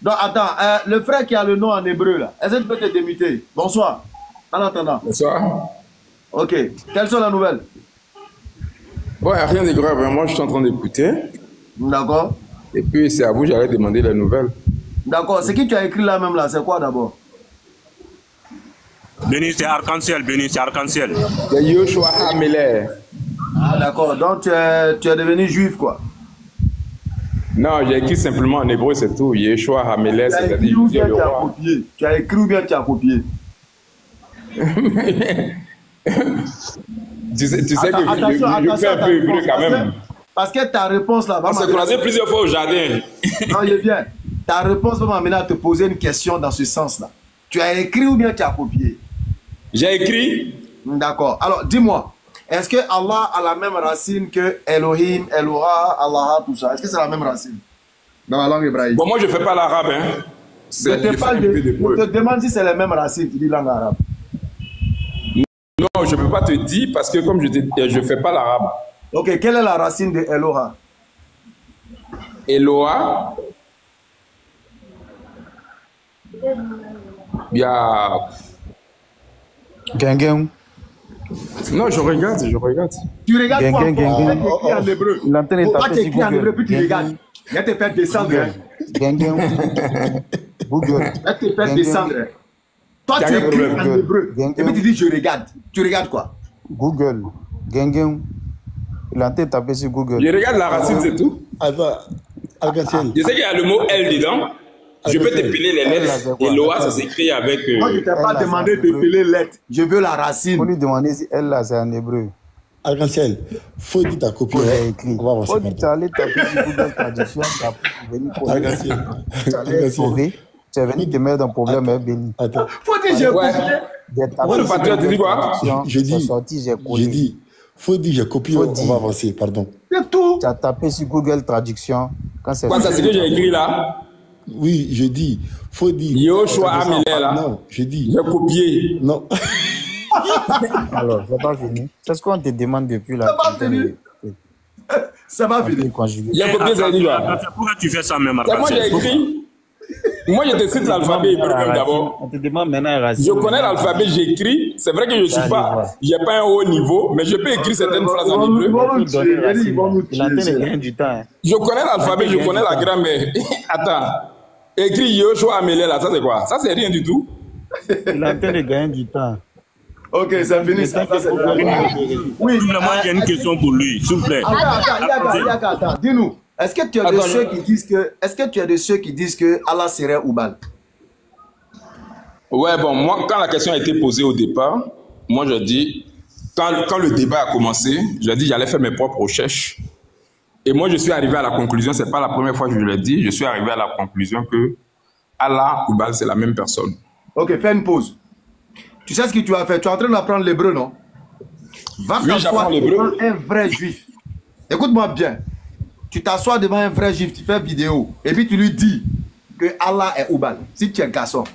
Donc, attends, le frère qui a le nom en hébreu, là, est-ce que tu peux te démuter? Bonsoir. En attendant. Bonsoir. Ok. Quelles sont les nouvelles? Bon, rien de grave. Moi, je suis en train d'écouter. D'accord. Et puis, c'est à vous, j'allais demander les nouvelles. D'accord. Ce que tu as écrit là même, là, c'est quoi d'abord? Béni, c'est arc-en-ciel. Béni, c'est arc-en-ciel. C'est Yoshua Hameler. Ah, d'accord. Donc, tu es devenu juif, quoi. Non, j'ai écrit simplement en hébreu, c'est tout. Yeshua Hameler, c'est-à-dire Jésus le roi. Tu as écrit ou bien tu as copié? Tu sais que je fais un peu hébreu quand même. Parce que ta réponse là va m'amener... On s'est croisé plusieurs fois au jardin. Non, je viens. Ta réponse va m'amener à te poser une question dans ce sens-là. Tu as écrit ou bien tu as copié? J'ai écrit. D'accord. Alors, dis-moi, est-ce que Allah a la même racine que Elohim, Eloha, Allah, tout ça? Est-ce que c'est la même racine dans la langue hébraïque? Bon, moi, je ne fais pas l'arabe. Hein. Je te demande si c'est la même racine, tu dis langue arabe. Non, je ne peux pas te dire parce que comme je ne fais pas l'arabe. Ok, quelle est la racine de Eloha? Eloha, il y a... Gengeng. Non, je regarde. Tu regardes quoi? En hébreu. Toi, tu écris en hébreu, puis tu regardes. Il va te faire descendre. Gengeng. Google. Il va te faire descendre. Toi, tu écris en hébreu. Et puis tu dis, je regarde. Tu regardes quoi? Google. Gengeng. Il a tapé sur Google. Je regarde la racine, c'est tout. Je sais qu'il y a le mot L dedans. Je peux t'épiler les lettres. Et Loa, ça s'écrit avec... Moi, je ne t'ai pas demandé d'épiler les lettres. Je veux la racine. Il faut lui demander si elle, là, c'est en hébreu. Arc-en-ciel, faut dire ta copie. On va voir ça. Faut dire aller taper sur Google Traduction. Tu es venu te mettre dans un problème, hein, Béni. Attends. Faut dire j'ai copié. Moi, le patriote, tu dis quoi? Je dis, faut dire j'ai copié, on va avancer, pardon. C'est tout. Tu as tapé sur Google Traduction. Quoi, c'est ce que j'ai écrit là? Oui, je dis, faut dire. Yoshua Hameler là. Non, je dis. J'ai copié. Non. Alors, c'est pas fini. C'est ce qu'on te demande depuis là. Ça va finir. J'ai copié ça dit là. Pourquoi tu fais ça même? Moi j'ai écrit. Moi je te cite l'alphabet hébreu d'abord. On te demande maintenant. Je connais l'alphabet, j'écris. C'est vrai que je suis pas. J'ai pas un haut niveau, mais je peux écrire certaines phrases en hébreu. Je connais l'alphabet, je connais la grammaire. Attends. Écrit Yoshua Hameler là, ça c'est quoi? Ça c'est rien du tout. Il a en train de gagner du temps. Ok, c'est fini. Oui, moi j'ai une question pour lui, s'il vous plaît. Attends. Dis-nous, est-ce que tu es de ceux qui disent que, Allah serait Oubal? Ouais, bon, moi, quand la question a été posée au départ, moi je dis, quand le débat a commencé, j'ai dit j'allais faire mes propres recherches. Et moi, je suis arrivé à la conclusion, c'est pas la première fois que je l'ai dit, je suis arrivé à la conclusion que Allah ou Baal, c'est la même personne. Ok, fais une pause. Tu sais ce que tu as fait? Tu es en train d'apprendre l'hébreu, non? Va t'asseoir devant un vrai juif. Écoute-moi bien. Tu t'assois devant un vrai juif, tu fais vidéo, et puis tu lui dis que Allah est Oubal, si tu es garçon.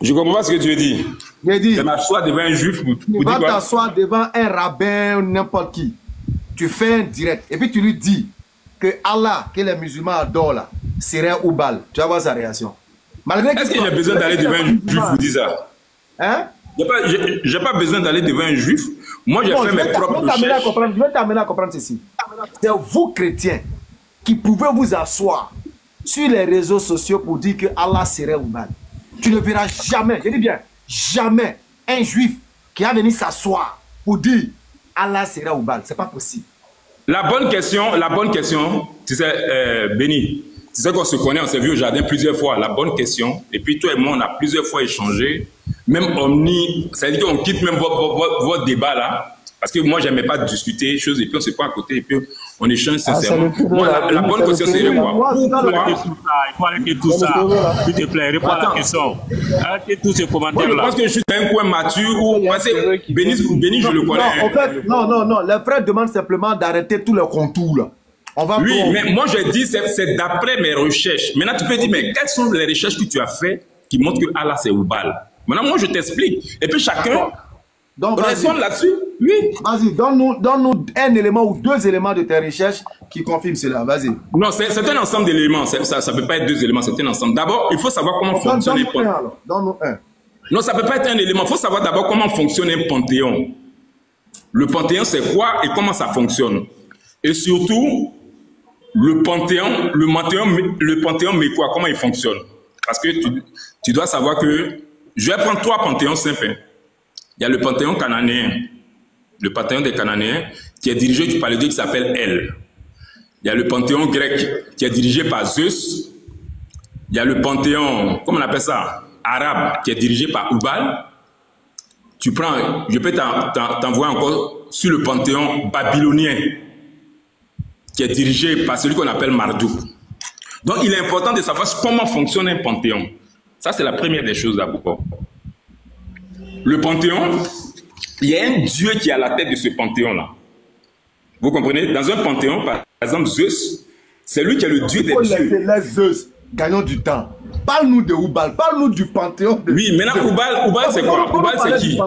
Je comprends pas ce que tu veux dire. Je dis, je m'assois devant un juif pour tu vas t'asseoir devant un rabbin, n'importe qui. Tu fais un direct, et puis tu lui dis que Allah, que les musulmans adorent là, serait Oubal. Tu vas voir sa réaction. Est-ce que j'ai besoin d'aller devant un juif pour dire ça? Hein? J'ai pas besoin d'aller devant un juif. Moi, j'ai fait mes propres recherches. Je vais t'amener à comprendre ceci. C'est vous, chrétiens, qui pouvez vous asseoir sur les réseaux sociaux pour dire que Allah serait Oubal. Tu ne verras jamais, je dis bien, jamais un juif qui a venu s'asseoir pour dire Allah serait Oubal. C'est pas possible. La bonne question, tu sais, Béni, tu sais qu'on se connaît, on s'est vu au jardin plusieurs fois. La bonne question, et puis toi et moi, on a plusieurs fois échangé, même c'est-à-dire qu'on quitte même votre débat là, parce que moi, j'aimais pas discuter choses, et puis on se prend à côté, et puis on échange sincèrement. Moi, la bonne question, c'est quoi? Il faut arrêter tout ça. S'il te plaît, réponds à la question. Arrêtez tous ces commentaires là. Je pense que je suis dans un coin mature où, Béni, je le connais. Non, en fait, non, les frères demandent simplement d'arrêter tous les contours là. Oui, mais moi je dis, c'est d'après mes recherches. Maintenant, tu peux dire, mais quelles sont les recherches que tu as faites qui montrent que Allah c'est Oubal? Maintenant, moi je t'explique. Et puis chacun répond là-dessus. Oui. Vas-y, donne-nous un élément ou deux éléments de tes recherches qui confirment cela. Vas-y. Non, c'est un ensemble d'éléments. Ça ne peut pas être deux éléments, c'est un ensemble. D'abord, il faut savoir comment fonctionne les panthéons. Donne-nous un. Non, ça ne peut pas être un élément. Il faut savoir d'abord comment fonctionne un panthéon. Le panthéon, c'est quoi et comment ça fonctionne. Et surtout, le panthéon mais quoi, comment il fonctionne. Parce que tu dois savoir que, je vais prendre 3 panthéons simples. Il y a le panthéon cananéen, le panthéon des Cananéens, qui est dirigé par le dieu qui s'appelle El. Il y a le panthéon grec, qui est dirigé par Zeus. Il y a le panthéon, comment on appelle ça, arabe, qui est dirigé par Hubal. Tu prends, je peux t'envoyer encore sur le panthéon babylonien, qui est dirigé par celui qu'on appelle Marduk. Donc, il est important de savoir comment fonctionne un panthéon. Ça, c'est la première des choses d'abord. Le panthéon, il y a un dieu qui est à la tête de ce panthéon-là. Vous comprenez? Dans un panthéon, par exemple, Zeus, c'est lui qui est le dieu des dieux. Laisse Zeus, gagnons du temps. Parle-nous de Hubal, parle-nous du panthéon. Oui, maintenant, Hubal c'est quoi? Hubal, c'est qui?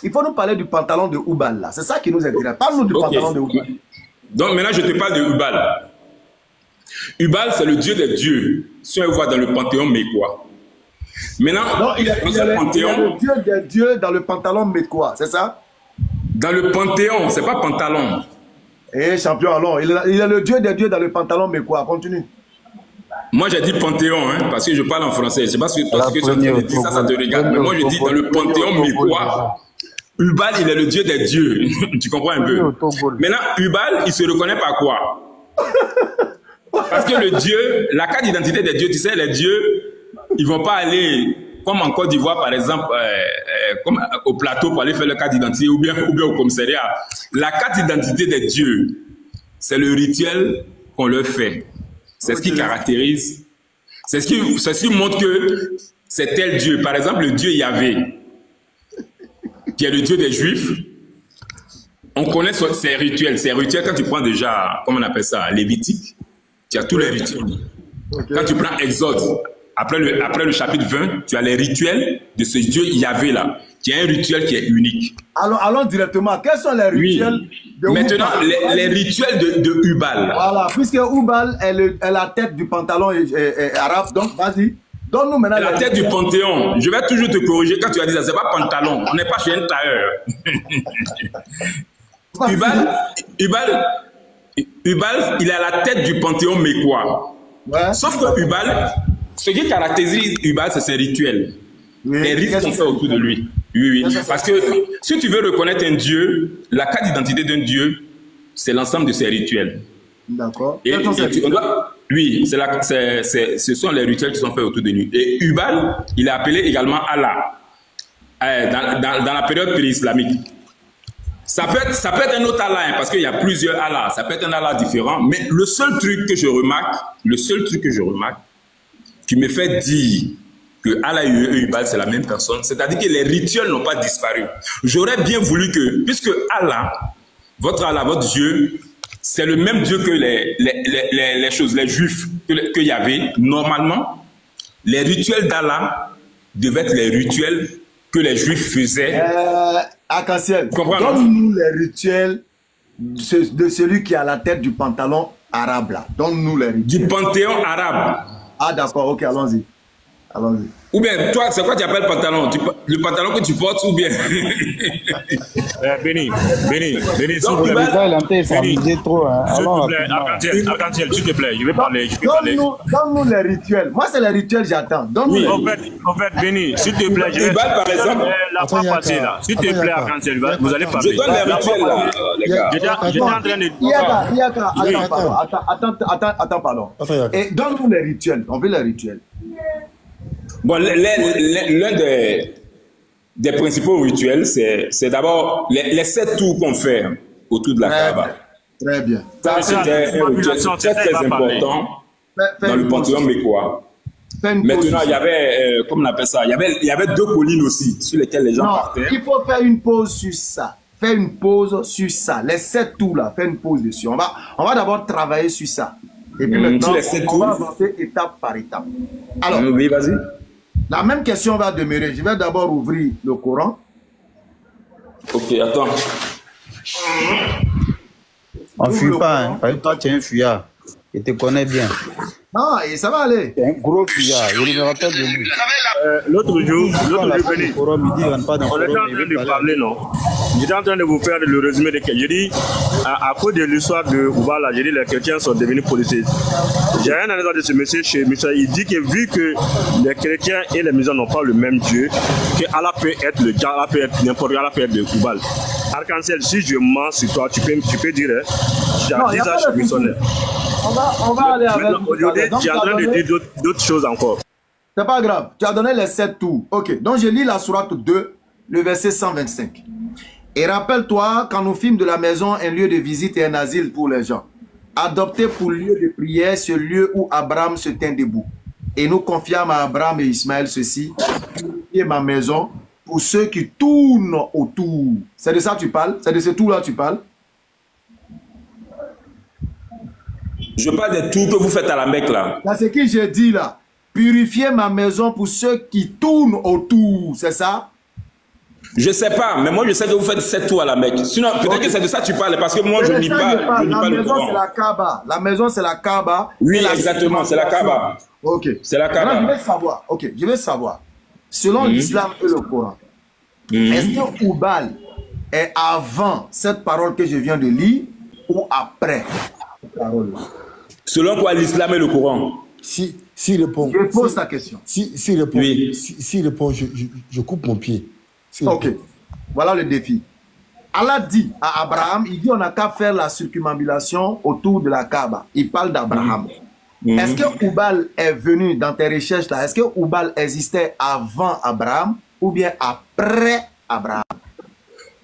Il faut nous parler du pantalon de Hubal, là. C'est ça qui nous intéresse. Parle-nous du pantalon de Hubal. Donc, maintenant, je te parle de Hubal. Hubal, c'est le dieu des dieux. Si on le voit dans le panthéon mécois. Maintenant, il y a le dieu des dieux dans le pantalon mécois, c'est ça? Dans le panthéon, c'est pas pantalon. Eh, champion, alors, il y a le dieu des dieux dans le pantalon mécois. Continue. Moi, j'ai dit panthéon, hein, parce que je parle en français. Je sais pas si toi, ce que tu as dit, ça te regarde. Mais moi, je dis dans le panthéon mécois. Hubal, il est le dieu des dieux. Tu comprends un peu? Maintenant, Hubal, il se reconnaît par quoi? Parce que le dieu, la carte d'identité des dieux, tu sais, les dieux, ils vont pas aller, comme en Côte d'Ivoire, par exemple, comme au plateau pour aller faire leur carte d'identité ou bien au commissariat. La carte d'identité des dieux, c'est le rituel qu'on leur fait. C'est ce qui caractérise. C'est ce qui montre que c'est tel dieu. Par exemple, le dieu Yahvé, qui est le dieu des Juifs. On connaît ses rituels. Ces rituels, quand tu prends déjà, comment on appelle ça, Lévitique, tu as tous les rituels. Okay. Quand tu prends Exode, après le chapitre 20, tu as les rituels de ce Dieu Yahvé là, qui est un rituel qui est unique. Alors, allons directement. Quels sont les rituels de Maintenant, les rituels de Hubal. Voilà, puisque Hubal est la tête du pantalon arabe, donc vas-y. Donne-nous maintenant la tête du panthéon. Je vais toujours te corriger quand tu as dit ça. C'est pas pantalon. On n'est pas chez un tailleur. Hubal, il est à la tête du panthéon mécois. Ouais. Sauf que Hubal, ce qui caractérise Hubal, c'est ses rituels. Oui. Les rites qu'on fait autour de lui. Oui. Parce que si tu veux reconnaître un dieu, la carte d'identité d'un dieu, c'est l'ensemble de ses rituels. D'accord. Oui, ce sont les rituels qui sont faits autour de lui. Et Hubal, il est appelé également Allah dans la période pré-islamique. Ça peut être un autre Allah, hein, parce qu'il y a plusieurs Allah. Ça peut être un Allah différent. Mais le seul truc que je remarque, qui me fait dire que Allah et Hubal, c'est la même personne, c'est-à-dire que les rituels n'ont pas disparu. J'aurais bien voulu que, puisque Allah, votre Dieu, c'est le même Dieu que les choses, les Juifs, que Yahvé, normalement, les rituels d'Allah devaient être les rituels que les Juifs faisaient. Arc-en-ciel, donne-nous les rituels de celui qui a la tête du pantalon arabe là. Donne-nous les rituels. Du panthéon arabe. Ah d'accord, ok, allons-y. Ou bien, toi, c'est quoi tu appelles pantalon? Le pantalon que tu portes ou bien? Béni, s'il te plaît. Arc-en-ciel, s'il te plaît, je vais parler. Donne-nous les rituels. Moi, c'est les rituels, j'attends. Oui, en fait, Béni, s'il te plaît, je vais par exemple. La fois passée, là. S'il te plaît, Arc-en-ciel, vous allez parler. Je donne les rituels, là, les gars. J'étais en train de... Attends, pardon. Et donne-nous les rituels. On veut les rituels. Bon, l'un des principaux rituels, c'est d'abord les 7 tours qu'on fait autour de la Kaaba. Très bien. Ça, c'était un rituel très important dans le panthéon mécois. Maintenant, il y avait, comment on appelle ça, il y avait 2 collines aussi sur lesquelles les gens partaient. Il faut faire une pause sur ça. Fais une pause sur ça. Les 7 tours là, fais une pause dessus. On va d'abord travailler sur ça. Et puis maintenant, on va avancer étape par étape. Alors, oui, vas-y. La même question va demeurer. Je vais d'abord ouvrir le Coran. Ok, attends. On ne fuit pas, hein. Parce que toi, tu es un fuyard. Je te connais bien. Non, et ça va aller. Tu es un gros fuyard. Je me rappelle de lui. L'autre jour, Béni, on était en train de parler, non? J'étais en train de vous faire le résumé de j'ai dit, à cause de l'histoire de Oubala, j'ai dit les chrétiens sont devenus policiers. J'ai un anecdote de ce monsieur chez Michel. Il dit que vu que les chrétiens et les musulmans n'ont pas le même Dieu, que Allah peut être le diable, Allah peut être n'importe quoi, Allah peut être le Oubal. Arc-en-ciel, si je mens sur toi, tu peux dire, j'ai dit ça chez missionnaire. On va aller avec. Aujourd'hui, tu es en train de dire d'autres choses encore. C'est pas grave. Tu as donné les 7 tours. Ok. Donc, je lis la sourate 2, le verset 125. Et rappelle-toi quand nous fîmes de la maison un lieu de visite et un asile pour les gens. Adopté pour lieu de prière ce lieu où Abraham se tint debout. Et nous confiâmes à Abraham et Ismaël ceci. Purifier ma maison pour ceux qui tournent autour. C'est de ça que tu parles? C'est de ce tour-là que tu parles? Je parle des tours que vous faites à la Mecque là. C'est ce que j'ai dit là. Purifier ma maison pour ceux qui tournent autour, c'est ça? Je sais pas, mais moi je sais que vous faites 7 tours à la Mecque. Sinon, peut-être que c'est de ça que tu parles, parce que moi je ne lis pas le Coran. C'est la Kaaba. La maison c'est la Kaaba. Oui, exactement, c'est la Kaaba. Ok. C'est la Kaaba. Alors, je vais savoir. Ok, je vais savoir. Selon l'islam et le Coran, est-ce que Oubal est avant cette parole que je viens de lire ou après cette parole? Selon quoi l'islam et le Coran? Si répond. Je pose ta question. Si répond, oui. si répond, je coupe mon pied. Ok. Voilà le défi. Allah dit à Abraham, il dit on n'a qu'à faire la circumambulation autour de la Kaaba. Il parle d'Abraham. Est-ce que Oubal est venu dans tes recherches là? Est-ce que Oubal existait avant Abraham ou bien après Abraham?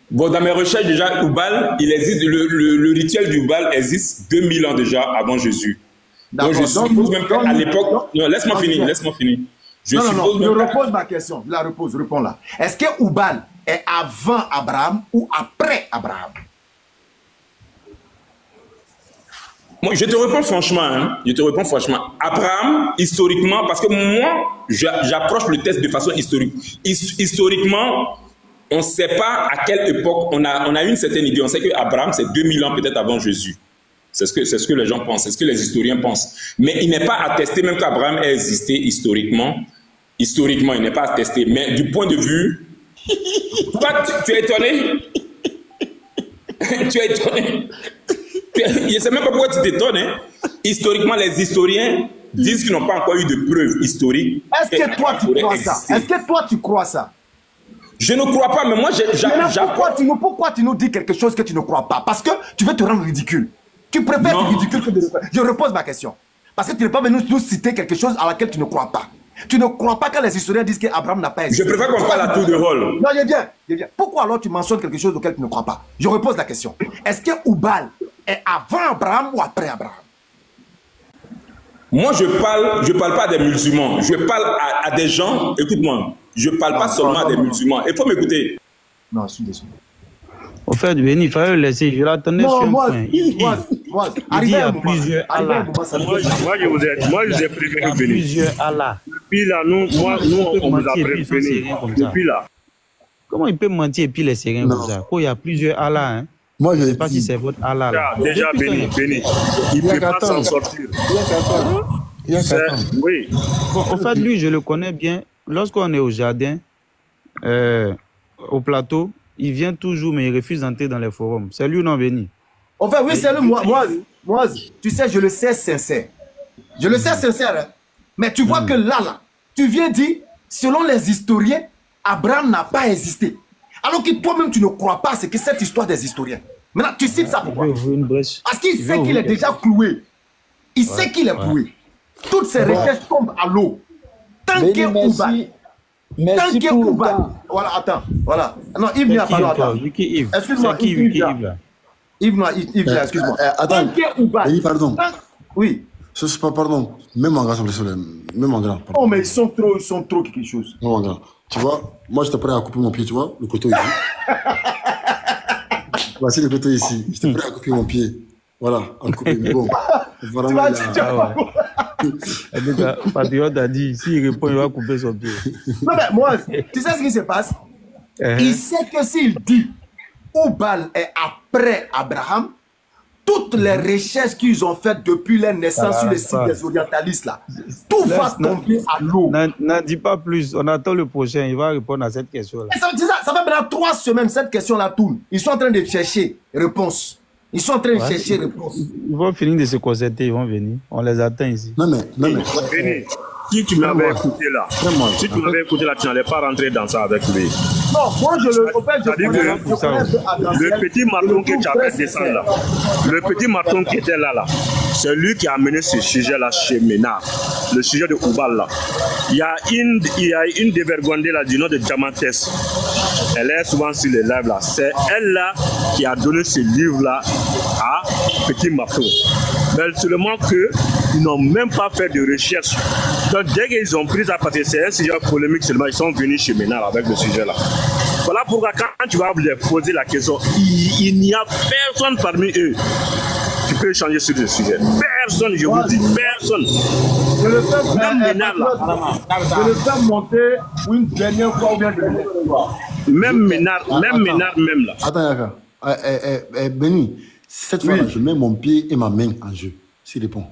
Bon, dans mes recherches déjà, Oubal, il existe, le rituel du Oubal existe 2000 ans déjà avant Jésus. Donc je suppose même qu'à l'époque... Non, laisse-moi finir. Je repose ma question. Je la repose, réponds-la. Est-ce que Oubal est avant Abraham ou après Abraham? Moi, je te réponds franchement. Abraham, historiquement, parce que moi, j'approche le test de façon historique. Historiquement, on ne sait pas à quelle époque, on a une certaine idée. On sait qu'Abraham, c'est 2000 ans peut-être avant Jésus. C'est ce que les gens pensent, c'est ce que les historiens pensent. Mais il n'est pas attesté, même qu'Abraham ait existé historiquement. Historiquement, il n'est pas attesté. Mais du point de vue... Toi, tu es étonné? Tu es étonné? Je ne sais même pas pourquoi tu t'étonnes. Hein? Historiquement, les historiens disent qu'ils n'ont pas encore eu de preuves historiques. Est-ce que toi, tu crois ça? Est-ce que toi, tu crois ça? Je ne crois pas, mais moi, pourquoi tu nous dis quelque chose que tu ne crois pas? Parce que tu veux te rendre ridicule. Tu préfères être ridicule que de... Je repose ma question. Parce que tu n'es pas venu nous citer quelque chose à laquelle tu ne crois pas. Tu ne crois pas quand les historiens disent qu'Abraham n'a pas existé. Je préfère qu'on parle à tour de rôle. Non, je viens. Pourquoi alors tu mentionnes quelque chose auquel tu ne crois pas? Je repose la question. Est-ce que Oubal est avant Abraham ou après Abraham? Moi, je parle pas à des musulmans. Je parle à des gens. Écoute-moi. Je ne parle pas seulement à des musulmans. Il faut m'écouter. Non, je suis désolé. Au fait, Béni, il fallait le laisser. Je l'attendais sur un point. Il dit il y a plusieurs Allah. Moi, je vous ai prévenu, Béni. Plusieurs Allah. Depuis là, nous, on vous a prévenu. Depuis là. Comment il peut mentir et puis laisser rien comme ça? Il y a plusieurs Allah. Hein? Moi, je ne sais pas si c'est votre Allah. Là. Déjà, Béni. Il ne peut pas s'en sortir. Il y a 4 ans. Oui. En fait, lui, je le connais bien. Lorsqu'on est au jardin, au plateau, il vient toujours, mais il refuse d'entrer dans les forums. C'est lui ou non, Béni? En fait, oui, c'est lui. Moi, tu sais, je le sais sincère. Je le sais sincère. Hein? Mais tu vois que là, tu viens dire, selon les historiens, Abraham n'a pas existé. Alors que toi-même, tu ne crois pas, c'est que cette histoire des historiens. Maintenant, tu cites ça pourquoi? Parce qu'il sait qu'il est déjà cloué. Il sait qu'il est cloué. Toutes ces recherches tombent à l'eau. Tant que Oubal. Merci pour le temps. Voilà, attends. Voilà. Non, Yves n'a pas attends. Excuse-moi, Yves, excuse-moi. Attends. Oui, pardon. Oui. Ce n'est pas pardon. Même en grand, même en grand. Oh, mais ils sont trop quelque chose. Même en grand. Tu vois, moi, j'étais prêt à couper mon pied, tu vois, le couteau ici. Voici le couteau ici. J'étais prêt à couper mon pied. Voilà, à couper. Mais bon. Vraiment, Patriote a dit, s'il répond, il va couper son pied. Non, mais moi, tu sais ce qui se passe? Il sait que s'il dit Oubal est après Abraham, toutes les recherches qu'ils ont faites depuis leur naissance sur le site des orientalistes, là, tout va tomber à l'eau. N'en dis pas plus. On attend le prochain. Il va répondre à cette question-là. Ça fait maintenant 3 semaines, cette question-là tourne. Ils sont en train de chercher réponse. Ils sont en train de chercher réponse. Ils vont finir de se concerter, ils vont venir. On les attend ici. Non, mais. Béni, si tu m'avais écouté là, tu n'allais pas rentrer dans ça avec lui. Non, moi je le le petit marton que tu avais descendu là, le petit marton qui était là, c'est lui qui a amené ce sujet-là chez Ménard, le sujet de Oubal là. Il y a une dévergondée là du nom de Diamantes. Elle est souvent sur les lives là. C'est elle là qui a donné ce livre là à Petit Marteau. Mais seulement qu'ils n'ont même pas fait de recherche. Donc dès qu'ils ont pris ça, parce que c'est un sujet polémique seulement, ils sont venus chez Ménard avec le sujet là. Voilà pourquoi quand tu vas leur poser la question, il n'y a personne parmi eux qui peut changer sur ce sujet. Personne, je vous dis, personne. Je le fais même Ménard là. Je le fais monter une dernière fois ou bien deux fois. Même Ménard, même là. Attends, Yaka. Béni, cette fois-là, je mets mon pied et ma main en jeu. S'il répond.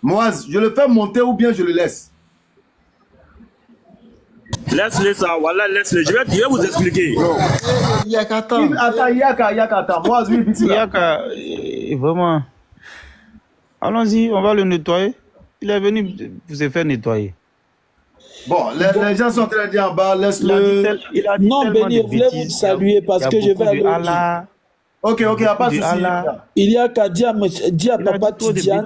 Moi, je le fais monter ou bien je le laisse. Laisse-le ça, voilà, laisse-le. Je vais vous expliquer. Yaka, attends. Yaka, attends. Moi, Yaka, vraiment. Allons-y, on va le nettoyer. Il est venu pour se faire nettoyer. Bon, les gens sont en train de dire en bas, laisse-le. Non, Béni, je voulais vous saluer parce que je vais aller au lit. Ok, il n'y a pas de souci. Il y a qu'à dire à papa Tidiane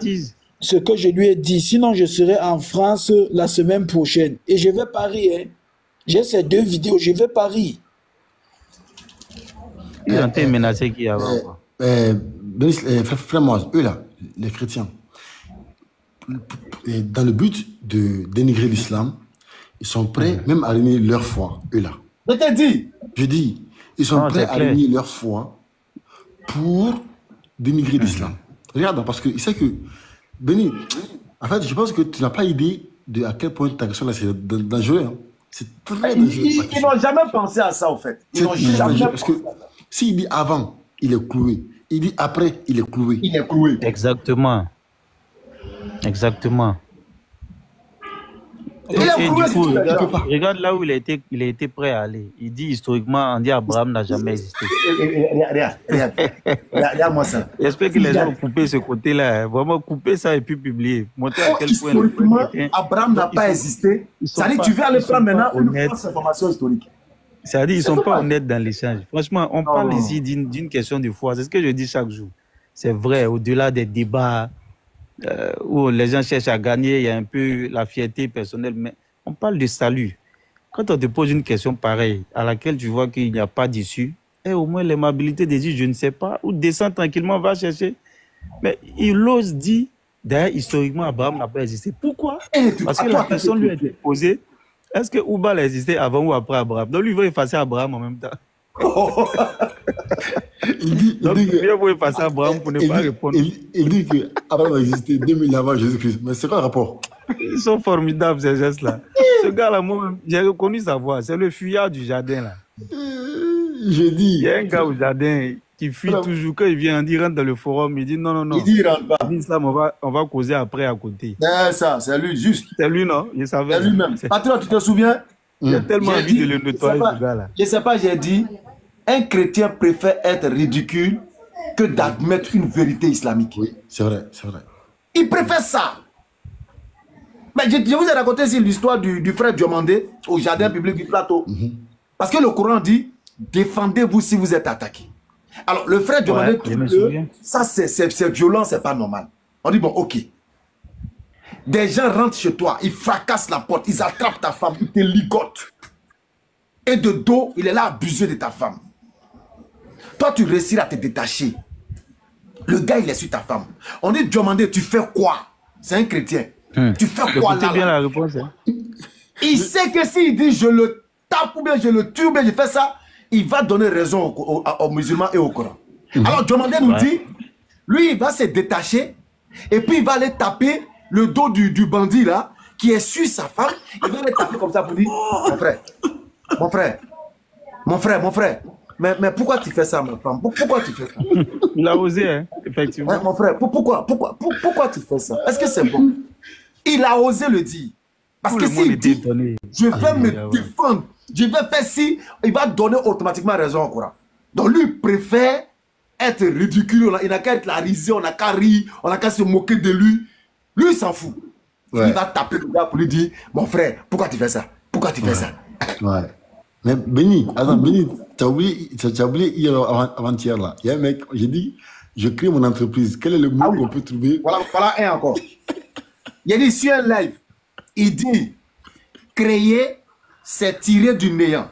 ce que je lui ai dit. Sinon, je serai en France la semaine prochaine. Et je vais Paris. Hein. J'ai ces 2 vidéos. Je vais Paris. Ils ont été menacés qui avant. Frère moi, eux là, les chrétiens, dans le but de dénigrer l'islam, ils sont prêts même à renier leur foi, eux là. Je t'ai dit. Je dis, ils sont prêts à renier leur foi pour dénigrer l'islam. Regarde, parce qu'ils savent que, Béni, en fait, je pense que tu n'as pas idée de à quel point ta question là, c'est dangereux. Hein. C'est très dangereux. Ils n'ont jamais pensé à ça, en fait. Ils n'ont jamais parce que s'il dit avant, il est cloué. Il dit après, il est cloué. Il est cloué. Exactement. Exactement. Et du coup, regarde là où il a été prêt à aller. Il dit historiquement, on dit Abraham n'a jamais existé. Regarde-moi ça. J'espère que les gens ont coupé ce côté-là. Vraiment couper ça et puis publier. Montrer à quel point historiquement, Abraham n'a pas existé. Ça dit que tu veux aller prendre maintenant une fausse information historique. C'est-à-dire qu'ils ne sont pas honnêtes dans l'échange. Franchement, on parle ici d'une question de foi. C'est ce que je dis chaque jour. C'est vrai, au-delà des débats où les gens cherchent à gagner, il y a un peu la fierté personnelle, mais on parle de salut. Quand on te pose une question pareille, à laquelle tu vois qu'il n'y a pas d'issue, au moins l'aimabilité de dire je ne sais pas, ou descend tranquillement, va chercher. Mais il ose dire, d'ailleurs, historiquement, Abraham n'a pas existé. Pourquoi? Parce que la question lui a été posée. Est-ce que Oubal a existé avant ou après Abraham? Donc lui, il va effacer Abraham en même temps. Donc il va effacer Abraham pour ne pas répondre. Il dit qu'Abraham a existé 2000 avant Jésus-Christ. Mais c'est quoi le rapport? Ils sont formidables, ces gestes-là. Ce gars-là, moi, j'ai reconnu sa voix. C'est le fuyard du jardin, là. Je dis. Il y a un gars au jardin qui fuit toujours. Quand il vient, il rentre dans le forum, il dit non. Il dit, il rentre pas. Il dit ça, on va causer après à côté. C'est ça, c'est lui, juste. C'est lui, non? Il savait. C'est lui-même. Patron, tu te souviens? Il a tellement envie de le nettoyer, ce gars-là. Je ne sais pas, j'ai dit, un chrétien préfère être ridicule que d'admettre une vérité islamique. Oui, c'est vrai, c'est vrai. Il préfère ça. Mais je vous ai raconté ici l'histoire du frère Diomandé au jardin public du plateau. Parce que le Coran dit, défendez-vous si vous êtes attaqué. Alors, le frère Diomandé, ça c'est violent, c'est pas normal. On dit, bon, ok. Des gens rentrent chez toi, ils fracassent la porte, ils attrapent ta femme, ils te ligotent. Et de dos, il est là à abuser de ta femme. Toi, tu réussis à te détacher. Le gars, il est sur ta femme. On dit, Diomandé, tu fais quoi? C'est un chrétien. Tu fais quoi là, bien la réponse, hein? Il sait que s'il dit je le tape ou bien je le tue ou bien je fais ça, il va donner raison aux musulmans et au Coran. Alors Diomandé nous dit, lui il va se détacher et puis il va aller taper le dos du bandit là qui est sur sa femme. Il va aller taper comme ça pour dire, mon frère, Mais pourquoi tu fais ça, ma femme? Pourquoi tu fais ça? Il a osé, hein, effectivement. Ouais, mon frère, pourquoi tu fais ça? Est-ce que c'est bon? Il a osé le dire. Parce que s'il dit, je vais me défendre, je vais faire ci, il va donner automatiquement raison au Coran. Donc lui, il préfère être ridicule, il n'a qu'à être la risée, on n'a qu'à rire, on n'a qu'à se moquer de lui. Lui, il s'en fout. Ouais. Il va taper le gars pour lui dire, mon frère, pourquoi tu fais ça? Pourquoi tu fais ça? Ouais. Mais Béni, attends, Béni, tu as oublié hier avant-hier là. Il y a un mec, j'ai dit, je crée mon entreprise. Quel est le mot qu'on peut trouver? Voilà un encore. Il a dit sur un live, il dit, créer, c'est tirer du néant.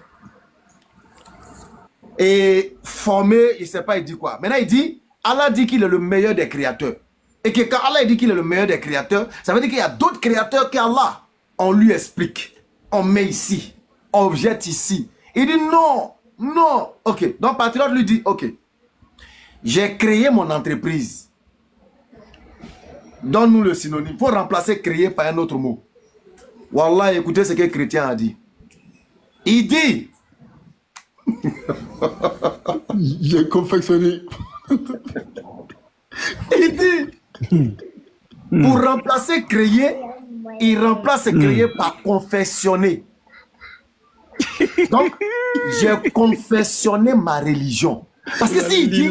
Et former, il ne sait pas, il dit quoi. Maintenant, il dit, Allah dit qu'il est le meilleur des créateurs. Et que quand Allah dit qu'il est le meilleur des créateurs, ça veut dire qu'il y a d'autres créateurs qu'Allah. On lui explique, on met ici, on jette ici. Il dit non, non. Ok, donc Patriote lui dit, ok, j'ai créé mon entreprise. Donne-nous le synonyme. Il faut remplacer créer par un autre mot. Wallah, écoutez ce que le chrétien a dit. Il dit, j'ai confectionné. Il dit, pour remplacer créer, il remplace créer par confessionner. Donc, j'ai confessionné ma religion. Parce que s'il dit,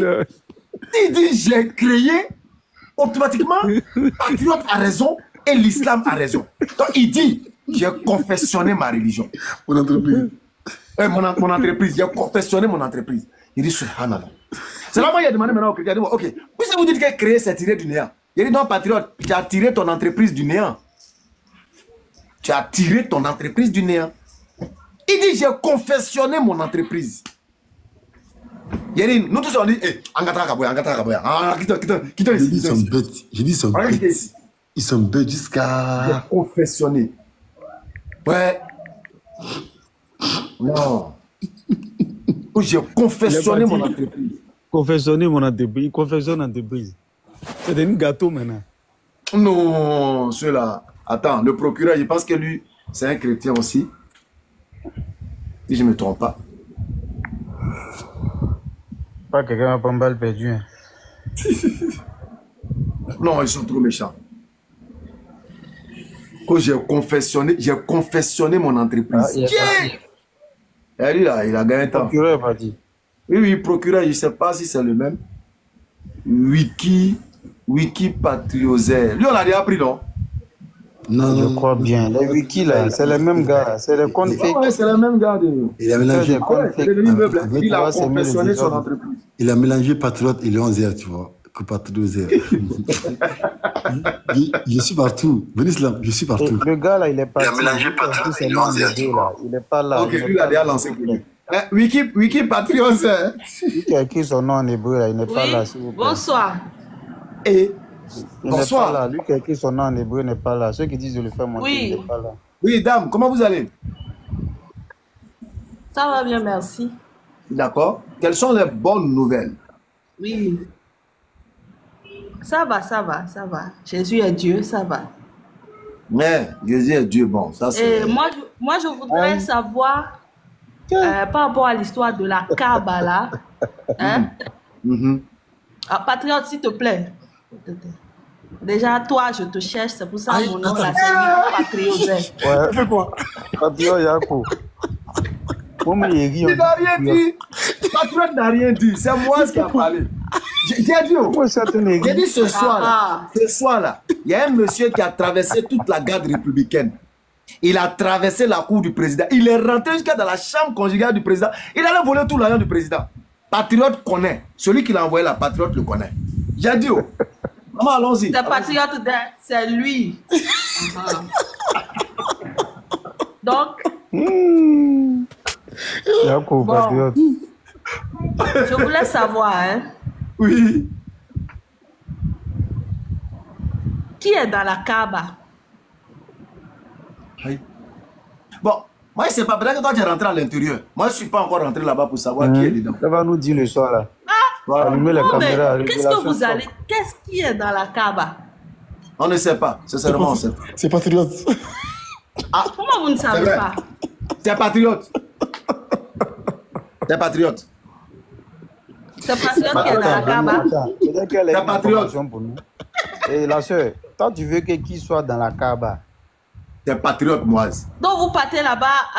j'ai créé, automatiquement, Patriote a raison et l'islam a raison. Donc, il dit, j'ai confessionné ma religion. Mon entreprise. Mon entreprise, j'ai confessionné mon entreprise. Il dit, subhanallah. C'est là où il a demandé maintenant au chrétien, ok, puisque vous dites que créer, c'est tirer du néant. Il dit, non, Patriote, tu as tiré ton entreprise du néant. Tu as tiré ton entreprise du néant. Il dit, j'ai confessionné mon entreprise. Il dit, nous tous on dit, Angatra Kaboya. J'ai dit, ils sont bêtes. J'ai dit, ils sont bêtes. Ils sont bêtes jusqu'à... J'ai confessionné. Ouais. Non. J'ai confessionné mon entreprise. Confessionner mon entreprise. Confessionne entreprise. C'est un gâteau maintenant. Non, ceux-là. Attends, le procureur, je pense que lui, c'est un chrétien aussi. Si je ne me trompe pas. Pas quelqu'un a pas mal perdu. Hein. Non, ils sont trop méchants. Quand j'ai confessionné mon entreprise. Et lui, là, il a gagné un temps. Procureur va dire. Oui, procureur, je ne sais pas si c'est le même. Wiki Patrioser. Lui, on l'a déjà pris, non? Non, je crois bien. Les wiki, là, c'est le même gars. C'est le compte fake. Ouais, c'est le même gars. Il a mélangé. Il a confessionné son entreprise. Il a mélangé Patriote et les 11h, tu vois. Que Patrioter. Je suis partout. Benislam, je suis partout. Le gars, là, il est parti. Il a mélangé Patriote et les 11h. Il n'est pas là. Ok, lui, il a déjà lancé. Wiki Patrioter. Lui qui a écrit son nom en hébreu, là, il n'est pas là. Bonsoir. Et bonsoir. Là. Lui qui a écrit son nom en hébreu n'est pas là. Ceux qui disent de le faire monter, il n'est pas là. Oui, dame, comment vous allez? Ça va bien, merci. D'accord. Quelles sont les bonnes nouvelles? Oui. Ça va. Jésus est Dieu, ça va. Mais Jésus est Dieu, bon, ça c'est... Moi, je voudrais savoir, par rapport à l'histoire de la Kaaba, là, hein? Patriote, s'il te plaît. Déjà, toi, je te cherche, c'est pour ça mon nom, là, c'est Patriote. Ouais, fais quoi? Patriote, Yako. Il n'a rien dit. Patriote n'a rien dit. C'est moi qui a parlé. J'ai dit ce soir-là, il y a un monsieur qui a traversé toute la garde républicaine. Il a traversé la cour du président. Il est rentré jusqu'à dans la chambre conjugale du président. Il allait voler tout l'argent du président. Patriote connaît. Celui qui l'a envoyé la Patriote le connaît. J'ai dit, maman, allons-y. Le Patriote, c'est lui. Donc... Bon, je voulais savoir, hein. Oui. Qui est dans la Kaaba? Oui. Bon, moi je ne sais pas, peut-être que toi tu es rentré à l'intérieur. Moi je ne suis pas encore rentré là-bas pour savoir qui est dedans. Ça va nous dire le soir là. Qu'est-ce qui est dans la Kaaba? On ne sait pas, sincèrement on ne sait pas. C'est Patriote. Comment vous ne savez pas? C'est Patriote. C'est Patriote. C'est patriote qui est dans la Kaaba. Peut-être qu'elle a une information pour nous. Et la soeur, toi, tu veux que qui soit dans la Kaaba? C'est patriote, Moise. Donc, vous partez là-bas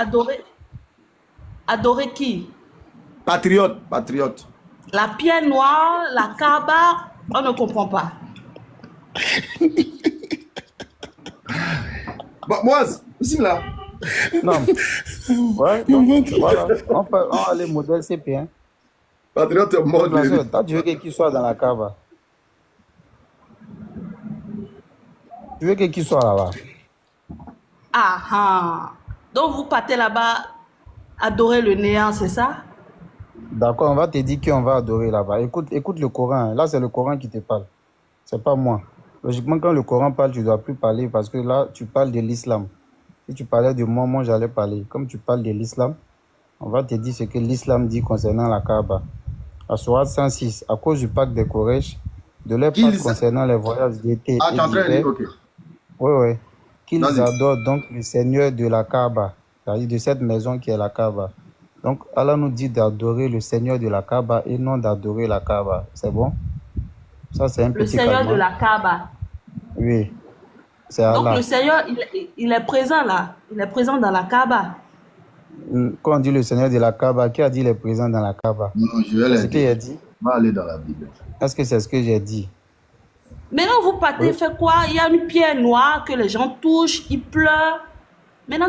adorer qui? Patriote, patriote. La pierre noire, la Kaaba, on ne comprend pas. Bon, Moise, ici là. Non. Ouais, donc, voilà. On va aller modèle CP. Hein. Patriote est mort. Toi, tu veux qu'il soit dans la Kaaba? Tu veux qu'il soit là-bas? Ah ah. Donc, vous partez là-bas adorer le néant, c'est ça? D'accord, on va te dire qu'on va adorer là-bas. Écoute le Coran. Là, c'est le Coran qui te parle. C'est pas moi. Logiquement, quand le Coran parle, tu ne dois plus parler parce que là, tu parles de l'islam. Si tu parlais de moi, j'allais parler. Comme tu parles de l'islam, on va te dire ce que l'islam dit concernant la Kaaba. À Sourate 106, à cause du pacte des Quraysh, de leur pacte concernant les voyages d'été et d'hiver, oui, qu'ils adorent donc le Seigneur de la Kaaba, c'est-à-dire de cette maison qui est la Kaaba. Donc, Allah nous dit d'adorer le Seigneur de la Kaaba et non d'adorer la Kaaba. C'est bon? Ça, c'est un petit Le Seigneur calmant. de la Kaaba. Oui. C'est Allah. Donc, le Seigneur, il est présent là. Il est présent dans la Kaaba. Quand on dit le Seigneur de la Kaaba, qui a dit il est présent dans la Kaaba? Non, je vais ce qu'il a dit. On va aller dans la Bible. Est-ce que c'est ce que j'ai dit? Maintenant, vous partez, faites quoi? Il y a une pierre noire que les gens touchent, ils pleurent. Maintenant,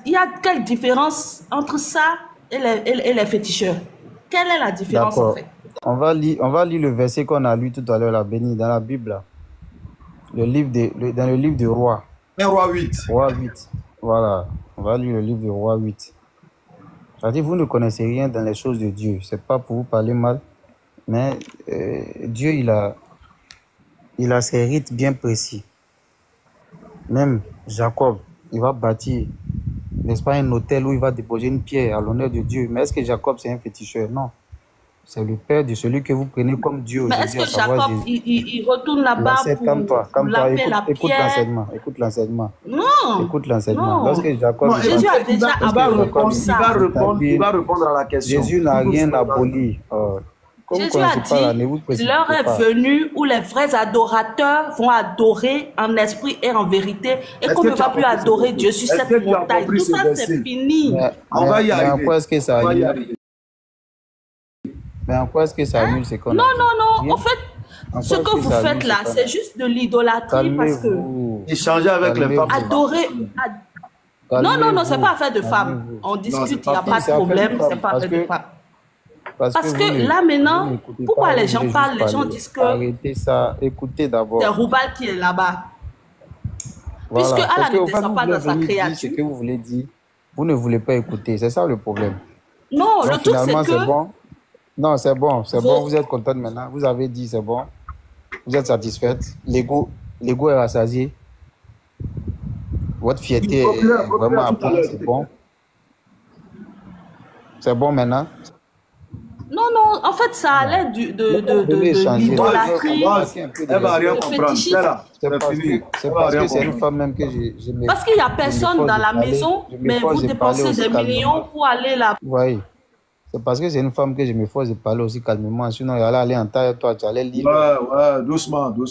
il y a quelle différence entre ça et les féticheurs? Quelle est la différence en fait? On va lire le verset qu'on a lu tout à l'heure, la béni, dans la Bible. Là. Dans le livre de Roi. Roi 8. Roi 8. Voilà. On va lire le livre de Roi 8. C'est-à-dire, vous ne connaissez rien dans les choses de Dieu. Ce n'est pas pour vous parler mal, mais Dieu, il a ses rites bien précis. Même Jacob, il va bâtir, n'est-ce pas, un hôtel où il va déposer une pierre à l'honneur de Dieu. Mais est-ce que Jacob, c'est un féticheur? Non. C'est le père de celui que vous prenez comme Dieu. Mais est-ce que Jacob, il retourne là-bas pour laver la pierre? Écoute l'enseignement. Non. Écoute l'enseignement. Lorsque Jacob... Jésus a déjà aboli ça. Il va répondre à la question. Jésus n'a rien aboli. Jésus a dit, l'heure est venue où les vrais adorateurs vont adorer en esprit et en vérité et qu'on ne va plus adorer Dieu sur cette montagne. Tout ça, c'est fini. On va y arriver. Mais en quoi est-ce que ça annule? Mais en quoi est-ce que ça annule? C'est qu'on non. En fait, ce que vous faites là, c'est juste de l'idolâtrie parce que... Échanger avec les femmes. Adorer... Non, c'est pas affaire de femmes. On discute, il n'y a pas de problème, c'est pas affaire de femmes. Parce que là maintenant, pourquoi les gens parlent, les gens disent que... Arrêtez ça, écoutez d'abord. C'est Roubal qui est là-bas. Voilà. Puisque Allah ne descend pas dans sa créature. Ce que vous voulez dire, vous ne voulez pas écouter, c'est ça le problème. Non, donc, le truc c'est que... Bon. Non, c'est bon, vous êtes contente maintenant, vous avez dit c'est bon, vous êtes satisfaite, l'ego est rassasié, votre fierté est vraiment à point, c'est bon. C'est bon maintenant? Non, en fait, ça allait de l'idolâtrie. Elle va rien comprendre. C'est parce que c'est une femme même que j'ai... Parce qu'il n'y a personne dans la maison, mais vous dépensez des millions pour aller là. Oui, c'est parce que c'est une femme que je me force de parler aussi calmement. Sinon, il allait aller en taille, toi, tu allais lire. Ouais, doucement. Tu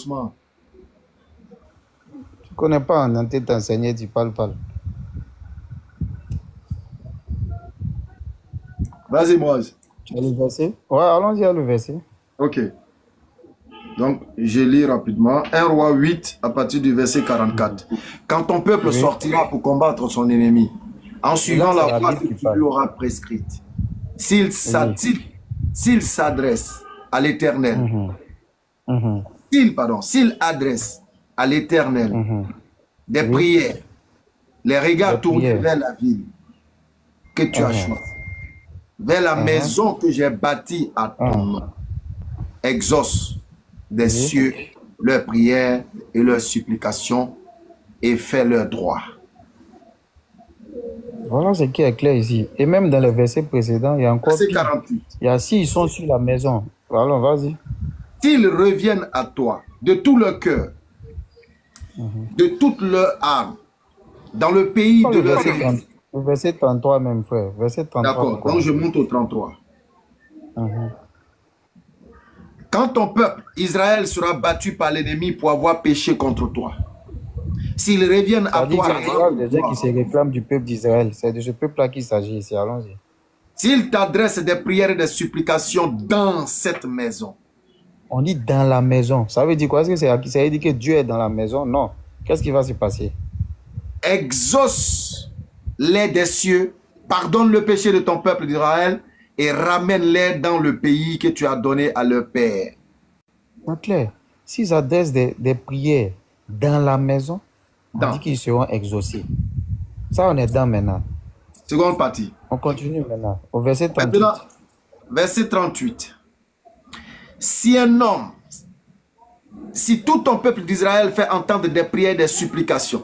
ne connais pas, on est t'enseigner, tu parles. Vas-y, Moise. Tu as le verset? Ouais, allons-y à le verset. Ok. Donc, je lis rapidement. 1 Roi 8, à partir du verset 44. Quand ton peuple sortira pour combattre son ennemi, en suivant la voie que tu lui auras prescrite, s'il s'adresse à l'Éternel, s'il adresse à l'Éternel des prières, les regards tournés vers la ville que tu as choisie, vers la maison que j'ai bâtie à ton nom, exauce des cieux leurs prières et leurs supplications et fais leur droit. Voilà ce qui est clair ici. Et même dans les versets précédents, il y a encore... Verset 48. Il y a s'ils sont sur la maison. Voilà, vas-y. S'ils reviennent à toi de tout leur cœur, de toute leur âme, dans le pays de leur... Le verset 33 même, frère. Verset 33. D'accord, donc je monte au 33. quand ton peuple, Israël, sera battu par l'ennemi pour avoir péché contre toi, s'ils reviennent à toi... Les gens qui se réclament du peuple d'Israël, c'est de ce peuple-là qu'il s'agit ici, allons-y. S'ils t'adressent des prières et des supplications dans cette maison. On dit dans la maison. Ça veut dire quoi? Est-ce que ça veut dire que Dieu est dans la maison? Non. Qu'est-ce qui va se passer? Exauce-les des cieux, pardonne le péché de ton peuple d'Israël et ramène-les dans le pays que tu as donné à leur père. C'est clair. S'ils adressent des prières dans la maison, on dit qu'ils seront exaucés. Ça, on est dans maintenant. Seconde partie. On continue maintenant. Au verset 38. Maintenant, verset 38. Si un homme, si tout ton peuple d'Israël fait entendre des prières, des supplications,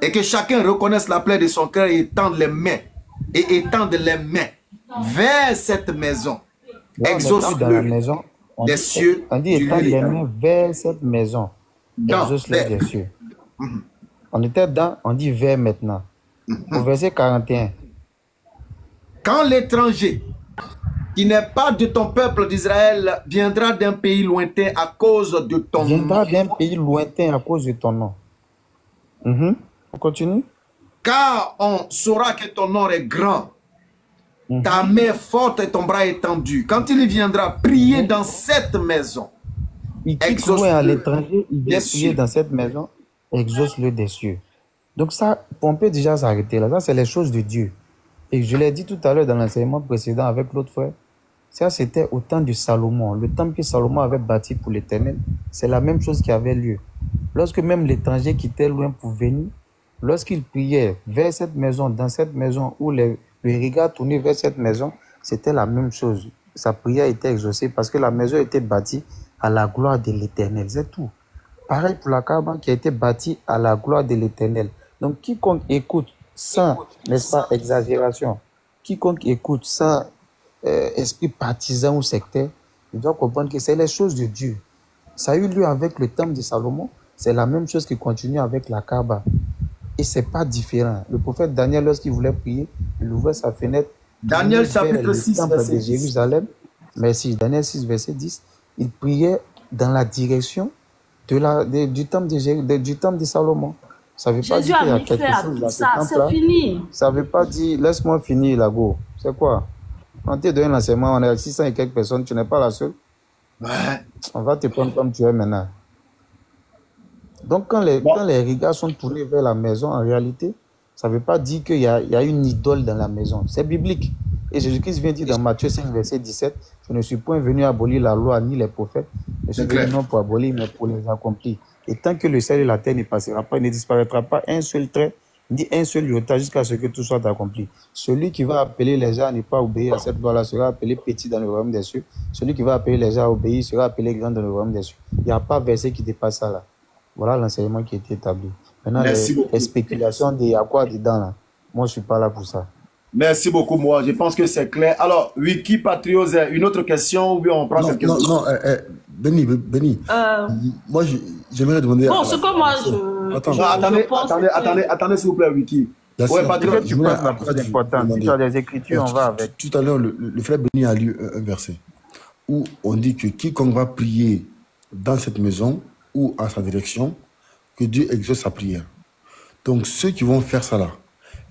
et que chacun reconnaisse la plaie de son cœur et étende les mains vers cette maison, exauce-le des cieux. On dit étendre les mains vers cette maison, exauce-le des cieux. On était dans, on dit vers maintenant. Au verset 41. Quand l'étranger qui n'est pas de ton peuple d'Israël viendra d'un pays lointain à cause de ton nom. Viendra d'un pays lointain à cause de ton nom. On continue. Car on saura que ton nom est grand, ta main forte et ton bras étendu. Quand il viendra prier dans cette maison, il quitte loin à l'étranger, il vient prier dans cette maison, exauce-le des cieux. Donc ça, on peut déjà s'arrêter là. Ça, c'est les choses de Dieu. Et je l'ai dit tout à l'heure dans l'enseignement précédent avec l'autre frère, ça c'était au temps de Salomon. Le temple que Salomon avait bâti pour l'Éternel, c'est la même chose qui avait lieu. Lorsque même l'étranger quittait loin pour venir, lorsqu'il priait vers cette maison, dans cette maison, où le regard tourné vers cette maison, c'était la même chose. Sa prière était exaucée parce que la maison était bâtie à la gloire de l'Éternel. C'est tout. Pareil pour la Kaaba qui a été bâtie à la gloire de l'Éternel. Donc quiconque écoute sans, n'est-ce pas, exagération, quiconque écoute sans esprit partisan ou sectaire, il doit comprendre que c'est les choses de Dieu. Ça a eu lieu avec le temple de Salomon, c'est la même chose qui continue avec la Kaaba. Et c'est pas différent. Le prophète Daniel, lorsqu'il voulait prier, il ouvrait sa fenêtre. Daniel chapitre 6, verset 10. Jérusalem. Merci. Daniel 6, verset 10. Il priait dans la direction du temple de Salomon. Ça ne veut pas dire qu'il y a quelque chose dans ce temple-là. C'est fini. Ça ne veut pas dire, laisse-moi finir, la go. C'est quoi? On t'a donné l'enseignement, on est à 600 et quelques personnes, tu n'es pas la seule. Ouais. On va te prendre comme tu es maintenant. Donc, quand les regards sont tournés vers la maison, en réalité, ça ne veut pas dire qu'il y a une idole dans la maison. C'est biblique. Et Jésus-Christ vient dire dans Matthieu 5, verset 17, « Je ne suis point venu abolir la loi ni les prophètes, je suis venu non pour abolir, mais pour les accomplir. Et tant que le ciel et la terre ne passera pas, il ne disparaîtra pas un seul trait, ni un seul iota jusqu'à ce que tout soit accompli. Celui qui va appeler les gens à ne pas obéir à cette loi-là sera appelé petit dans le royaume des cieux. Celui qui va appeler les gens à obéir sera appelé grand dans le royaume des cieux. » Il n'y a pas verset qui dépasse ça là. Voilà l'enseignement qui a été établi. Maintenant, les spéculations de à quoi dedans là, moi je ne suis pas là pour ça. Merci beaucoup, moi. Je pense que c'est clair. Alors, Wiki Patrios, une autre question ou bien on prend cette question? Non, Béni. Moi, j'aimerais demander... Bon, ce que moi, je... Attendez, s'il vous plaît, Wiki. Ouais, Patrios, tu passes la chose importante. Si tu as des écritures, on va avec. Tout à l'heure, le frère Béni a lu un verset où on dit que quiconque va prier dans cette maison ou à sa direction, que Dieu exauce sa prière. Donc, ceux qui vont faire ça là,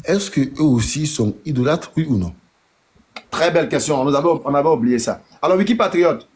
est-ce qu'eux aussi sont idolâtres, oui ou non? Très belle question, on avait oublié ça. Alors, Wiki Patriote,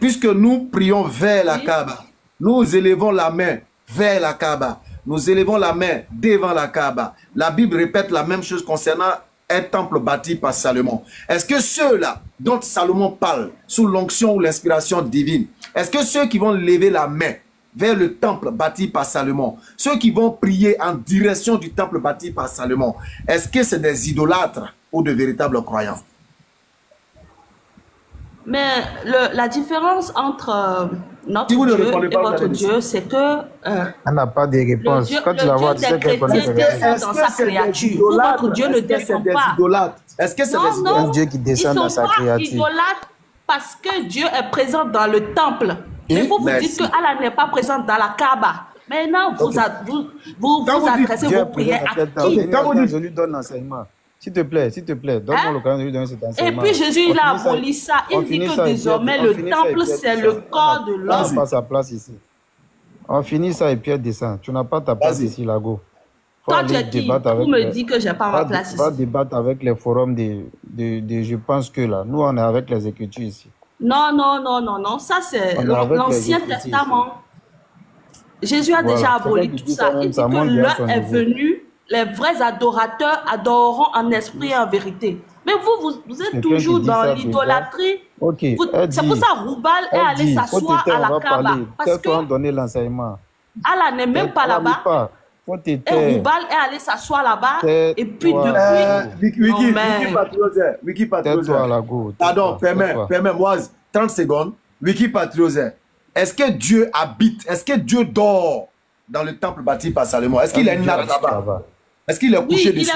puisque nous prions vers la Kaaba, nous élevons la main vers la Kaaba, nous élevons la main devant la Kaaba. La Bible répète la même chose concernant un temple bâti par Salomon. Est-ce que ceux-là dont Salomon parle, sous l'onction ou l'inspiration divine, est-ce que ceux qui vont lever la main vers le temple bâti par Salomon, ceux qui vont prier en direction du temple bâti par Salomon, est-ce que c'est des idolâtres ou de véritables croyants? Mais la différence entre notre Dieu et votre Dieu, c'est que... on n'a pas de réponse. Quand tu la vois, tu sais qu'elle connaît des réponses. Dans sa créature. Votre Dieu ne descend pas. Est-ce que c'est un Dieu qui descend dans sa créature? Ils sont pas idolâtres parce que Dieu est présent dans le temple. Mais vous dites que Allah n'est pas présent dans la Kaaba. Maintenant, vous adressez vos prières à qui? Je lui donne l'enseignement. S'il te plaît, donne-moi l'occasion de lui donner cet Et enseignement. puis Jésus, il a aboli ça. Il dit que désormais, le temple, c'est le corps de l'homme. On n'a pas sa place ici. On finit ça et Pierre descend. Tu n'as pas ta place ici, Lago. Toi, tu es qui pour me dire que je n'ai pas ma place ici? Va débattre avec les forums je pense que là, nous, on est avec les Écritures ici. Non. Ça, c'est l'Ancien Testament. Jésus a déjà aboli tout ça. Il dit que l'heure est venue, les vrais adorateurs adoreront en esprit et en vérité. Mais vous êtes toujours dans l'idolâtrie. C'est pour ça que Roubal est allé s'asseoir à la Kaaba. Parce que donner l'enseignement. Allah n'est même pas là-bas. Et Roubal est allé s'asseoir là-bas. Et puis depuis... Wiki Patriosé. Pardon, permets-moi 30 secondes. Wiki Patriosé. Est-ce que Dieu habite, est-ce que Dieu dort dans le temple bâti par Salomon? Est-ce qu'il est là-bas? Est-ce qu'il est couché dessus?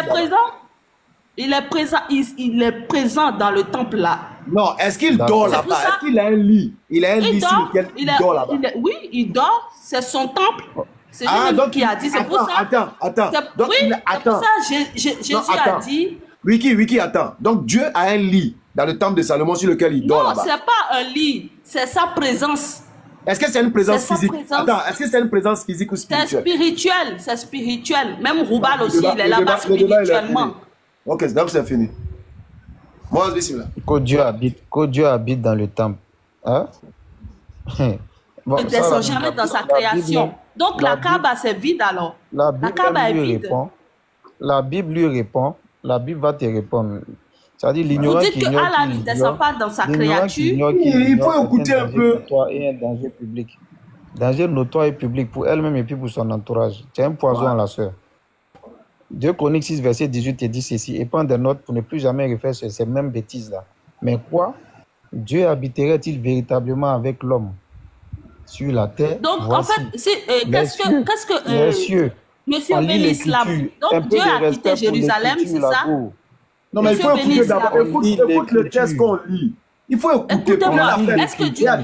Il est présent dans le temple là. Non, est-ce qu'il dort là-bas? Est-ce qu'il a un lit? Il a un lit sur lequel il dort là-bas. Oui, il dort. C'est son temple. C'est lui qui a dit. C'est pour ça. Attends. Oui, c'est pour ça Jésus a dit. Wiki, attends. Donc Dieu a un lit dans le temple de Salomon sur lequel il dort là-bas. Non, c'est pas un lit. C'est sa présence. Est-ce que c'est une présence physique? Attends, est-ce que c'est une présence physique ou spirituelle? C'est spirituel. Même Roubal aussi, il est là-bas spirituellement. Ok, donc c'est fini. Moi, je suis là. Que Dieu habite dans le temple. Hein? Bon, il ne descend jamais dans sa création. Donc la Kaaba, c'est vide alors. La Kaaba est vide. La Bible lui répond. La Bible va te répondre. C'est-à-dire l'ignorant qui ignore. Vous dites que Allah ne descend pas dans sa créature. Il faut écouter un peu. Et un danger public. Danger notoire et public pour elle-même et puis pour son entourage. C'est un poison à la sœur. 2 Chroniques 6, verset 18 et dit ceci. Et prendre des notes pour ne plus jamais refaire ces mêmes bêtises-là. Mais quoi? Dieu habiterait-il véritablement avec l'homme sur la terre? Donc, voici. En fait, qu'est-ce que Monsieur l'islam. Donc, Dieu a quitté Jérusalem, c'est ça? Non, mais il faut écouter d'abord. Écoute le texte qu'on lit. Il faut écouter. Écoutez-moi, est-ce que Dieu a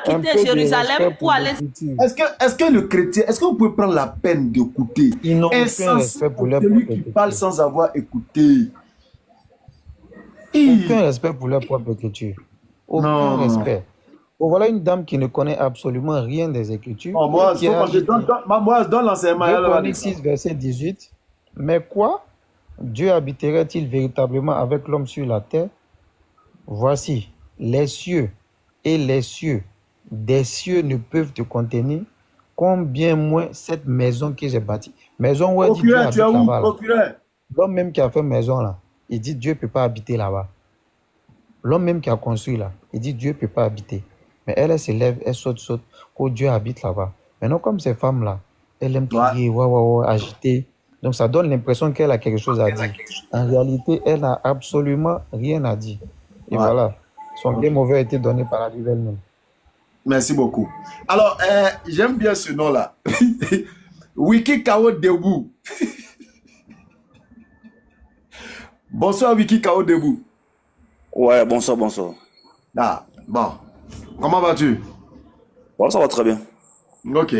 quitté Jérusalem pour aller... Est-ce que le chrétien, est-ce que vous pouvez prendre la peine d'écouter? Ils n'ont aucun respect pour leur celui qui parle sans avoir écouté. Aucun respect pour leur propre écriture. Aucun respect. Bon, voilà une dame qui ne connaît absolument rien des Écritures. Oh, moi, je donne l'enseignement. 2 Chroniques 6, verset 18. Mais quoi? Dieu habiterait-il véritablement avec l'homme sur la terre? Voici, les cieux et les cieux des cieux ne peuvent te contenir, combien moins cette maison que j'ai bâtie. Maison où Dieu habite là-bas. L'homme même qui a fait maison là, il dit Dieu ne peut pas habiter là-bas. L'homme même qui a construit là, il dit Dieu ne peut pas habiter. Mais elle se lève, elle saute, que Dieu habite là-bas. Maintenant, comme ces femmes-là, elles aiment crier, agiter. Donc, ça donne l'impression qu'elle a quelque chose à dire. En réalité, elle n'a absolument rien à dire. Et voilà, son game over a été donné par la Bible même. Merci beaucoup. Alors, j'aime bien ce nom-là. Wiki Kao Debout. Bonsoir, Wiki Kao Debout. Ouais, bonsoir. Ah, bon. Comment vas-tu? Bon, ça va très bien. Ok.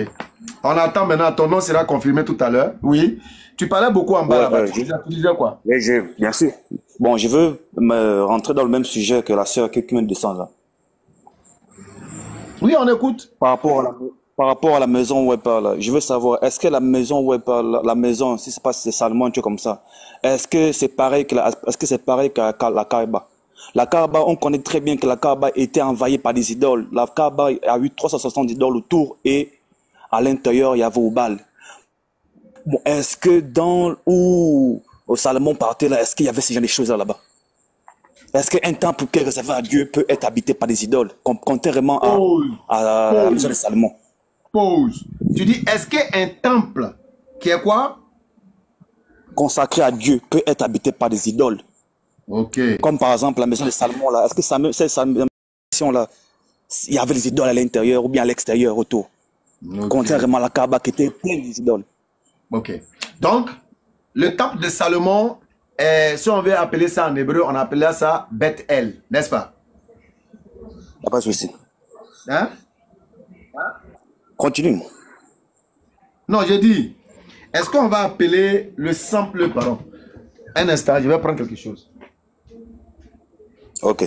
On attend maintenant. Ton nom sera confirmé tout à l'heure. Oui. Tu parlais beaucoup en bas là-bas. Tu disais quoi? Bien sûr. Bon, je veux me rentrer dans le même sujet que la sœur qui vient de descendre là. Oui, on écoute. Par rapport à la maison où elle parle, je veux savoir, est-ce que la maison où elle parle, la maison, si c'est pas Salomon, tu es comme ça, est-ce que c'est pareil que la Kaaba? La Kaaba, on connaît très bien que la Kaaba était envahie par des idoles. La Kaaba a eu 360 idoles autour et à l'intérieur, il y avait Oubal. Bon, est-ce que au Salomon partait là, est-ce qu'il y avait ce genre de choses là-bas? Est-ce qu'un temple qui est réservé à Dieu peut être habité par des idoles, contrairement à la maison de Salomon? Pause. Tu dis, est-ce qu'un temple qui est quoi? Consacré à Dieu peut être habité par des idoles? Ok. Comme par exemple la maison de Salomon là. Est-ce que cette maison là, il y avait des idoles à l'intérieur ou bien à l'extérieur autour? Okay. Contrairement à la Kaaba qui était pleine des idoles. Ok. Donc, le temple de Salomon, si on veut appeler ça en hébreu, on appelait ça Beth-El, n'est-ce pas? Pas de souci. Hein? Continue. Non, j'ai dit, est-ce qu'on va appeler le simple, pardon, Un instant, je vais prendre quelque chose. Ok.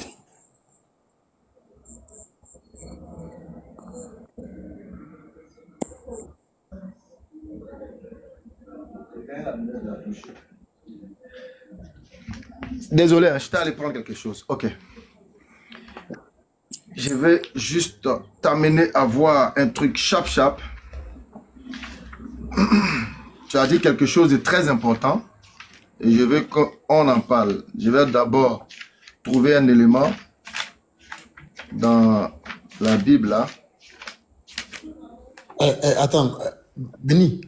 Désolé, je t'ai allé prendre quelque chose. Ok. Je vais juste t'amener à voir un truc chap. Tu as dit quelque chose de très important. Et je veux qu'on en parle. Je vais d'abord trouver un élément dans la Bible là. Attends, Béni.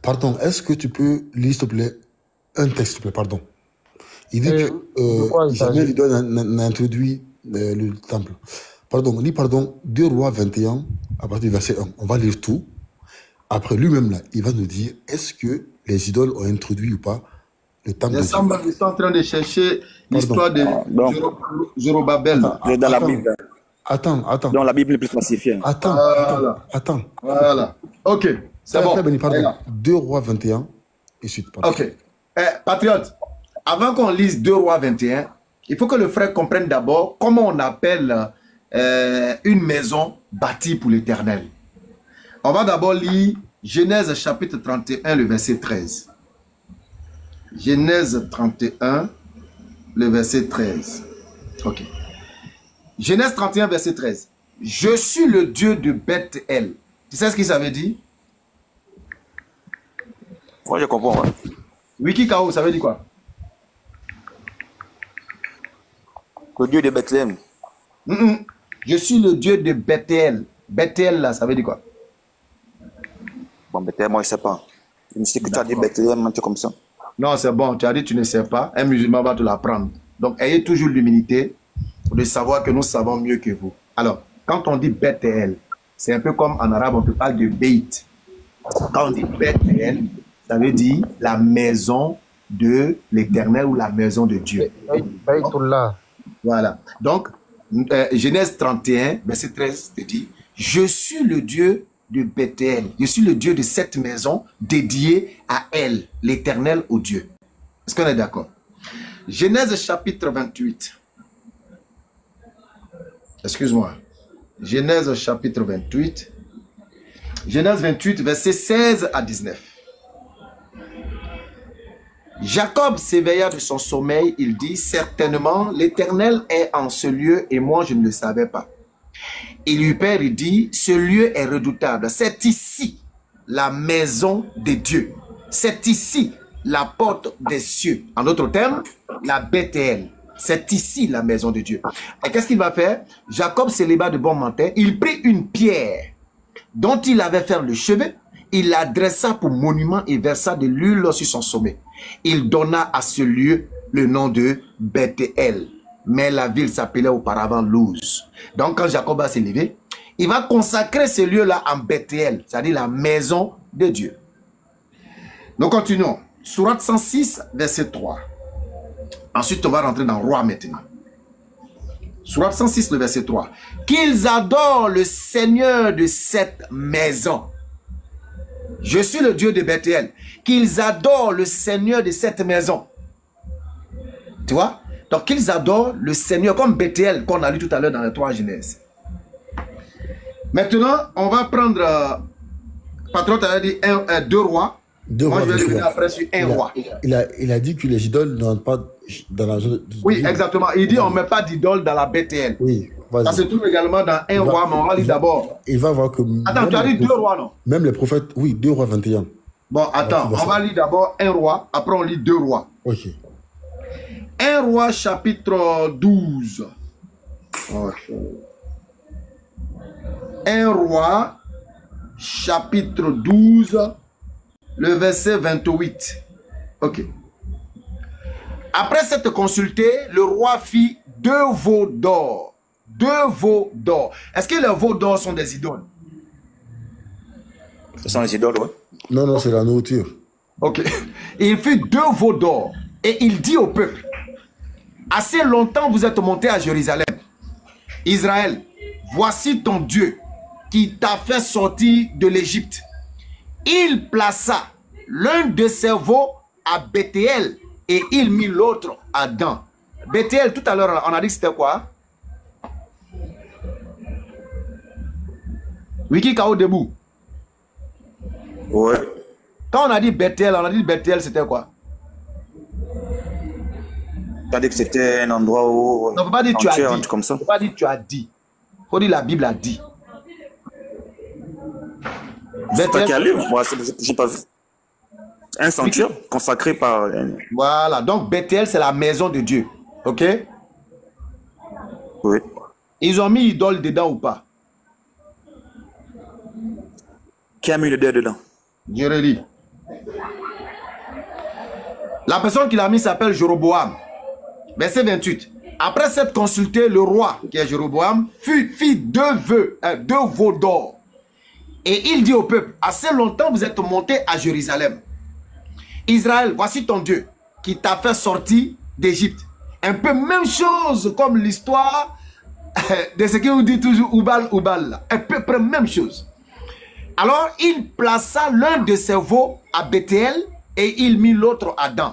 Pardon, est-ce que tu peux lire, s'il te plaît, un texte, s'il te plaît, pardon. Il dit que Isabelle l'idole a introduit le temple. Pardon, lis, 2 Rois 21, à partir du verset 1. On va lire tout. Après, lui-même, là, il va nous dire, est-ce que les idoles ont introduit ou pas le temple de Dieu? Ils sont en train de chercher l'histoire de Zorobabel. Dans la Bible. Attends. Dans la Bible est plus classifiée. Attends. Voilà. Ok, c'est bon. Pardon. 2 Rois 21 et suite. Pardon. Ok. Patriote, avant qu'on lise 2 Rois 21, il faut que le frère comprenne d'abord comment on appelle une maison bâtie pour l'Éternel. On va d'abord lire Genèse chapitre 31, le verset 13. Genèse 31, le verset 13. Ok. Genèse 31, verset 13. Je suis le Dieu de Bethel. Tu sais ce que ça veut dire? Moi, je comprends. Ouais. Wikikao, ça veut dire quoi? Le Dieu de Bethléem. Je suis le Dieu de Bethel. Bethel, là, ça veut dire quoi? Bon, Bethléem, moi, je ne sais pas. Je sais que tu as dit Bethléem, un truc comme ça. Non, c'est bon, tu as dit tu ne sais pas. Un musulman va te l'apprendre. Donc, ayez toujours l'humilité de savoir que nous savons mieux que vous. Alors, quand on dit Bethel, c'est un peu comme en arabe, on peut parler de Beit. Quand on dit Bethel, ça veut dire la maison de l'Éternel ou la maison de Dieu. Voilà. Donc, Genèse 31, verset 13, te dit, je suis le Dieu de Bethel. Je suis le Dieu de cette maison dédiée à elle, l'Éternel au Dieu. Est-ce qu'on est d'accord? Genèse chapitre 28. Excuse-moi. Genèse chapitre 28. Genèse 28, verset 16 à 19. Jacob s'éveilla de son sommeil, il dit, certainement l'Éternel est en ce lieu et moi je ne le savais pas. Il eut peur, il dit, ce lieu est redoutable. C'est ici la maison de Dieu. C'est ici la porte des cieux. En d'autres termes, la Bethel. C'est ici la maison de Dieu. Et qu'est-ce qu'il va faire? Jacob s'éleva de bon matin. Il prit une pierre dont il avait fait le chevet. Il la dressa pour monument et versa de l'huile sur son sommet. Il donna à ce lieu le nom de Bethel. Mais la ville s'appelait auparavant Luz. Donc quand Jacob va s'élever, il va consacrer ce lieu-là en Bethel, c'est-à-dire la maison de Dieu. Nous continuons. Sourate 106, verset 3. Ensuite, on va rentrer dans Roi maintenant. Sourate 106, le verset 3. Qu'ils adorent le Seigneur de cette maison. Je suis le Dieu de Bethel. Qu'ils adorent le Seigneur de cette maison. Tu vois? Donc, qu'ils adorent le Seigneur, comme Bethel, qu'on a lu tout à l'heure dans les 3 Genèse. Maintenant, on va prendre, patron, tu as dit 2 rois. Moi, je vais revenir après sur 1 roi. Il a dit que les idoles n'entrent pas dans la zone. Oui, exactement. Il dit on ne met pas d'idole dans la Bethel. Oui. Ça se trouve également dans 1 roi, mais on va lire d'abord. Il va voir que. Attends, tu as dit 2 rois, non? Même les prophètes, oui, 2 rois 21. Bon, attends, on va lire d'abord 1 roi, après on lit 2 rois. Ok. 1 roi chapitre 12. Okay. 1 roi chapitre 12, le verset 28. Ok. Après s'être consulté, le roi fit 2 veaux d'or. 2 veaux d'or. Est-ce que les veaux d'or sont des idoles? Ce sont les idoles, oui. Non, non, c'est la nourriture. Ok. Il fit 2 veaux d'or. Et il dit au peuple, assez longtemps vous êtes monté à Jérusalem. Israël, voici ton Dieu qui t'a fait sortir de l'Égypte. Il plaça l'un de ses veaux à Bethel et il mit l'autre à Dan. Bethel, tout à l'heure, on a dit que c'était quoi? Wiki Kao debout. Ouais. Quand on a dit Bethel, c'était quoi? Tu as dit que c'était un endroit où... Non, faut pas dire tu as dit. Comme ça. Faut pas dire tu as dit. Faut dire la Bible a dit. C'est pas quel livre? Moi, j'ai pas vu. Un sanctuaire consacré par... Voilà, donc Bethel, c'est la maison de Dieu. Ok? Oui. Ils ont mis idole dedans ou pas? Qui a mis le dé dedans? Je relis. La personne qui l'a mis s'appelle Jéroboam. Verset 28. Après s'être consulté, le roi, qui est Jéroboam, fit deux veaux d'or. Et il dit au peuple, assez longtemps vous êtes montés à Jérusalem. Israël, voici ton Dieu qui t'a fait sortir d'Égypte. Un peu même chose comme l'histoire de ce que vous dites toujours Oubal. Un peu près même chose. Alors il plaça l'un de ses veaux à Bethel et il mit l'autre à Dan.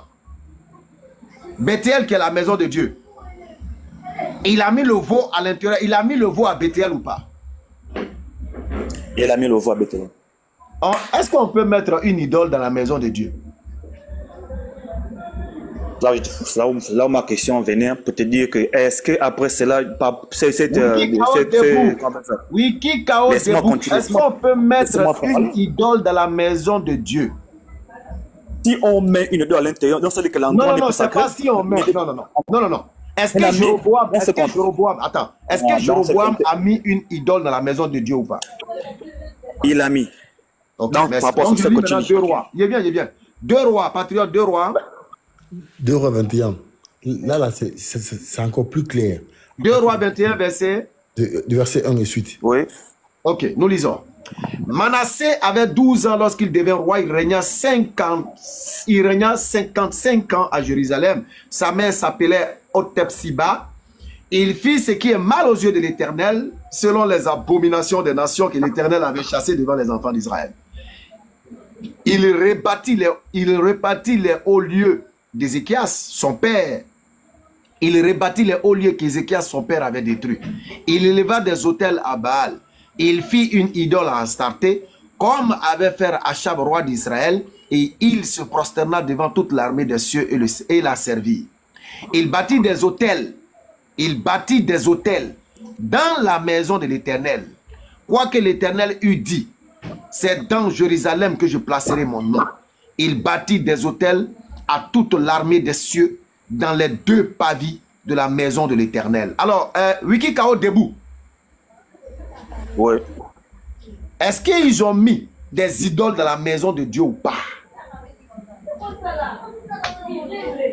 Bethel qui est la maison de Dieu. Il a mis le veau à l'intérieur. Il a mis le veau à Bethel ou pas? Il a mis le veau à Bethel. Est-ce qu'on peut mettre une idole dans la maison de Dieu? Là où ma question venait pour te dire que est-ce qu'après cela, Wiki Kao, est-ce qu'on peut mettre une idole dans la maison de Dieu? Si on met une idole à l'intérieur, donc c'est que l'endroit n'est pas sacré. Non, c'est pas si on met. Non. Est-ce que Jéroboam, a mis une idole dans la maison de Dieu ou pas? Il a mis. Donc, par rapport à ça, continue. 2 rois. Il est bien. 2 rois, patriote, 2 rois. 2 rois 21. Là, c'est encore plus clair. 2 rois 21, verset... Du verset 1 et suite. Oui. Ok, nous lisons. Manassé avait 12 ans lorsqu'il devint roi. Il régna 55 ans à Jérusalem. Sa mère s'appelait Otepsiba. Il fit ce qui est mal aux yeux de l'Éternel, selon les abominations des nations que l'Éternel avait chassées devant les enfants d'Israël. Il rebâtit les hauts lieux d'Ézéchias, son père. Il rebâtit les hauts lieux qu'Ézéchias, son père, avait détruits. Il éleva des autels à Baal. Il fit une idole à Astarté, comme avait fait Achab, roi d'Israël, et il se prosterna devant toute l'armée des cieux et la servit. Il bâtit des autels. Dans la maison de l'Éternel. Quoique l'Éternel eût dit, c'est dans Jérusalem que je placerai mon nom. Il bâtit des autels à toute l'armée des cieux dans les 2 pavis de la maison de l'Éternel. Alors, Wiki Kao debout. Oui. Est-ce qu'ils ont mis des idoles dans la maison de Dieu ou pas?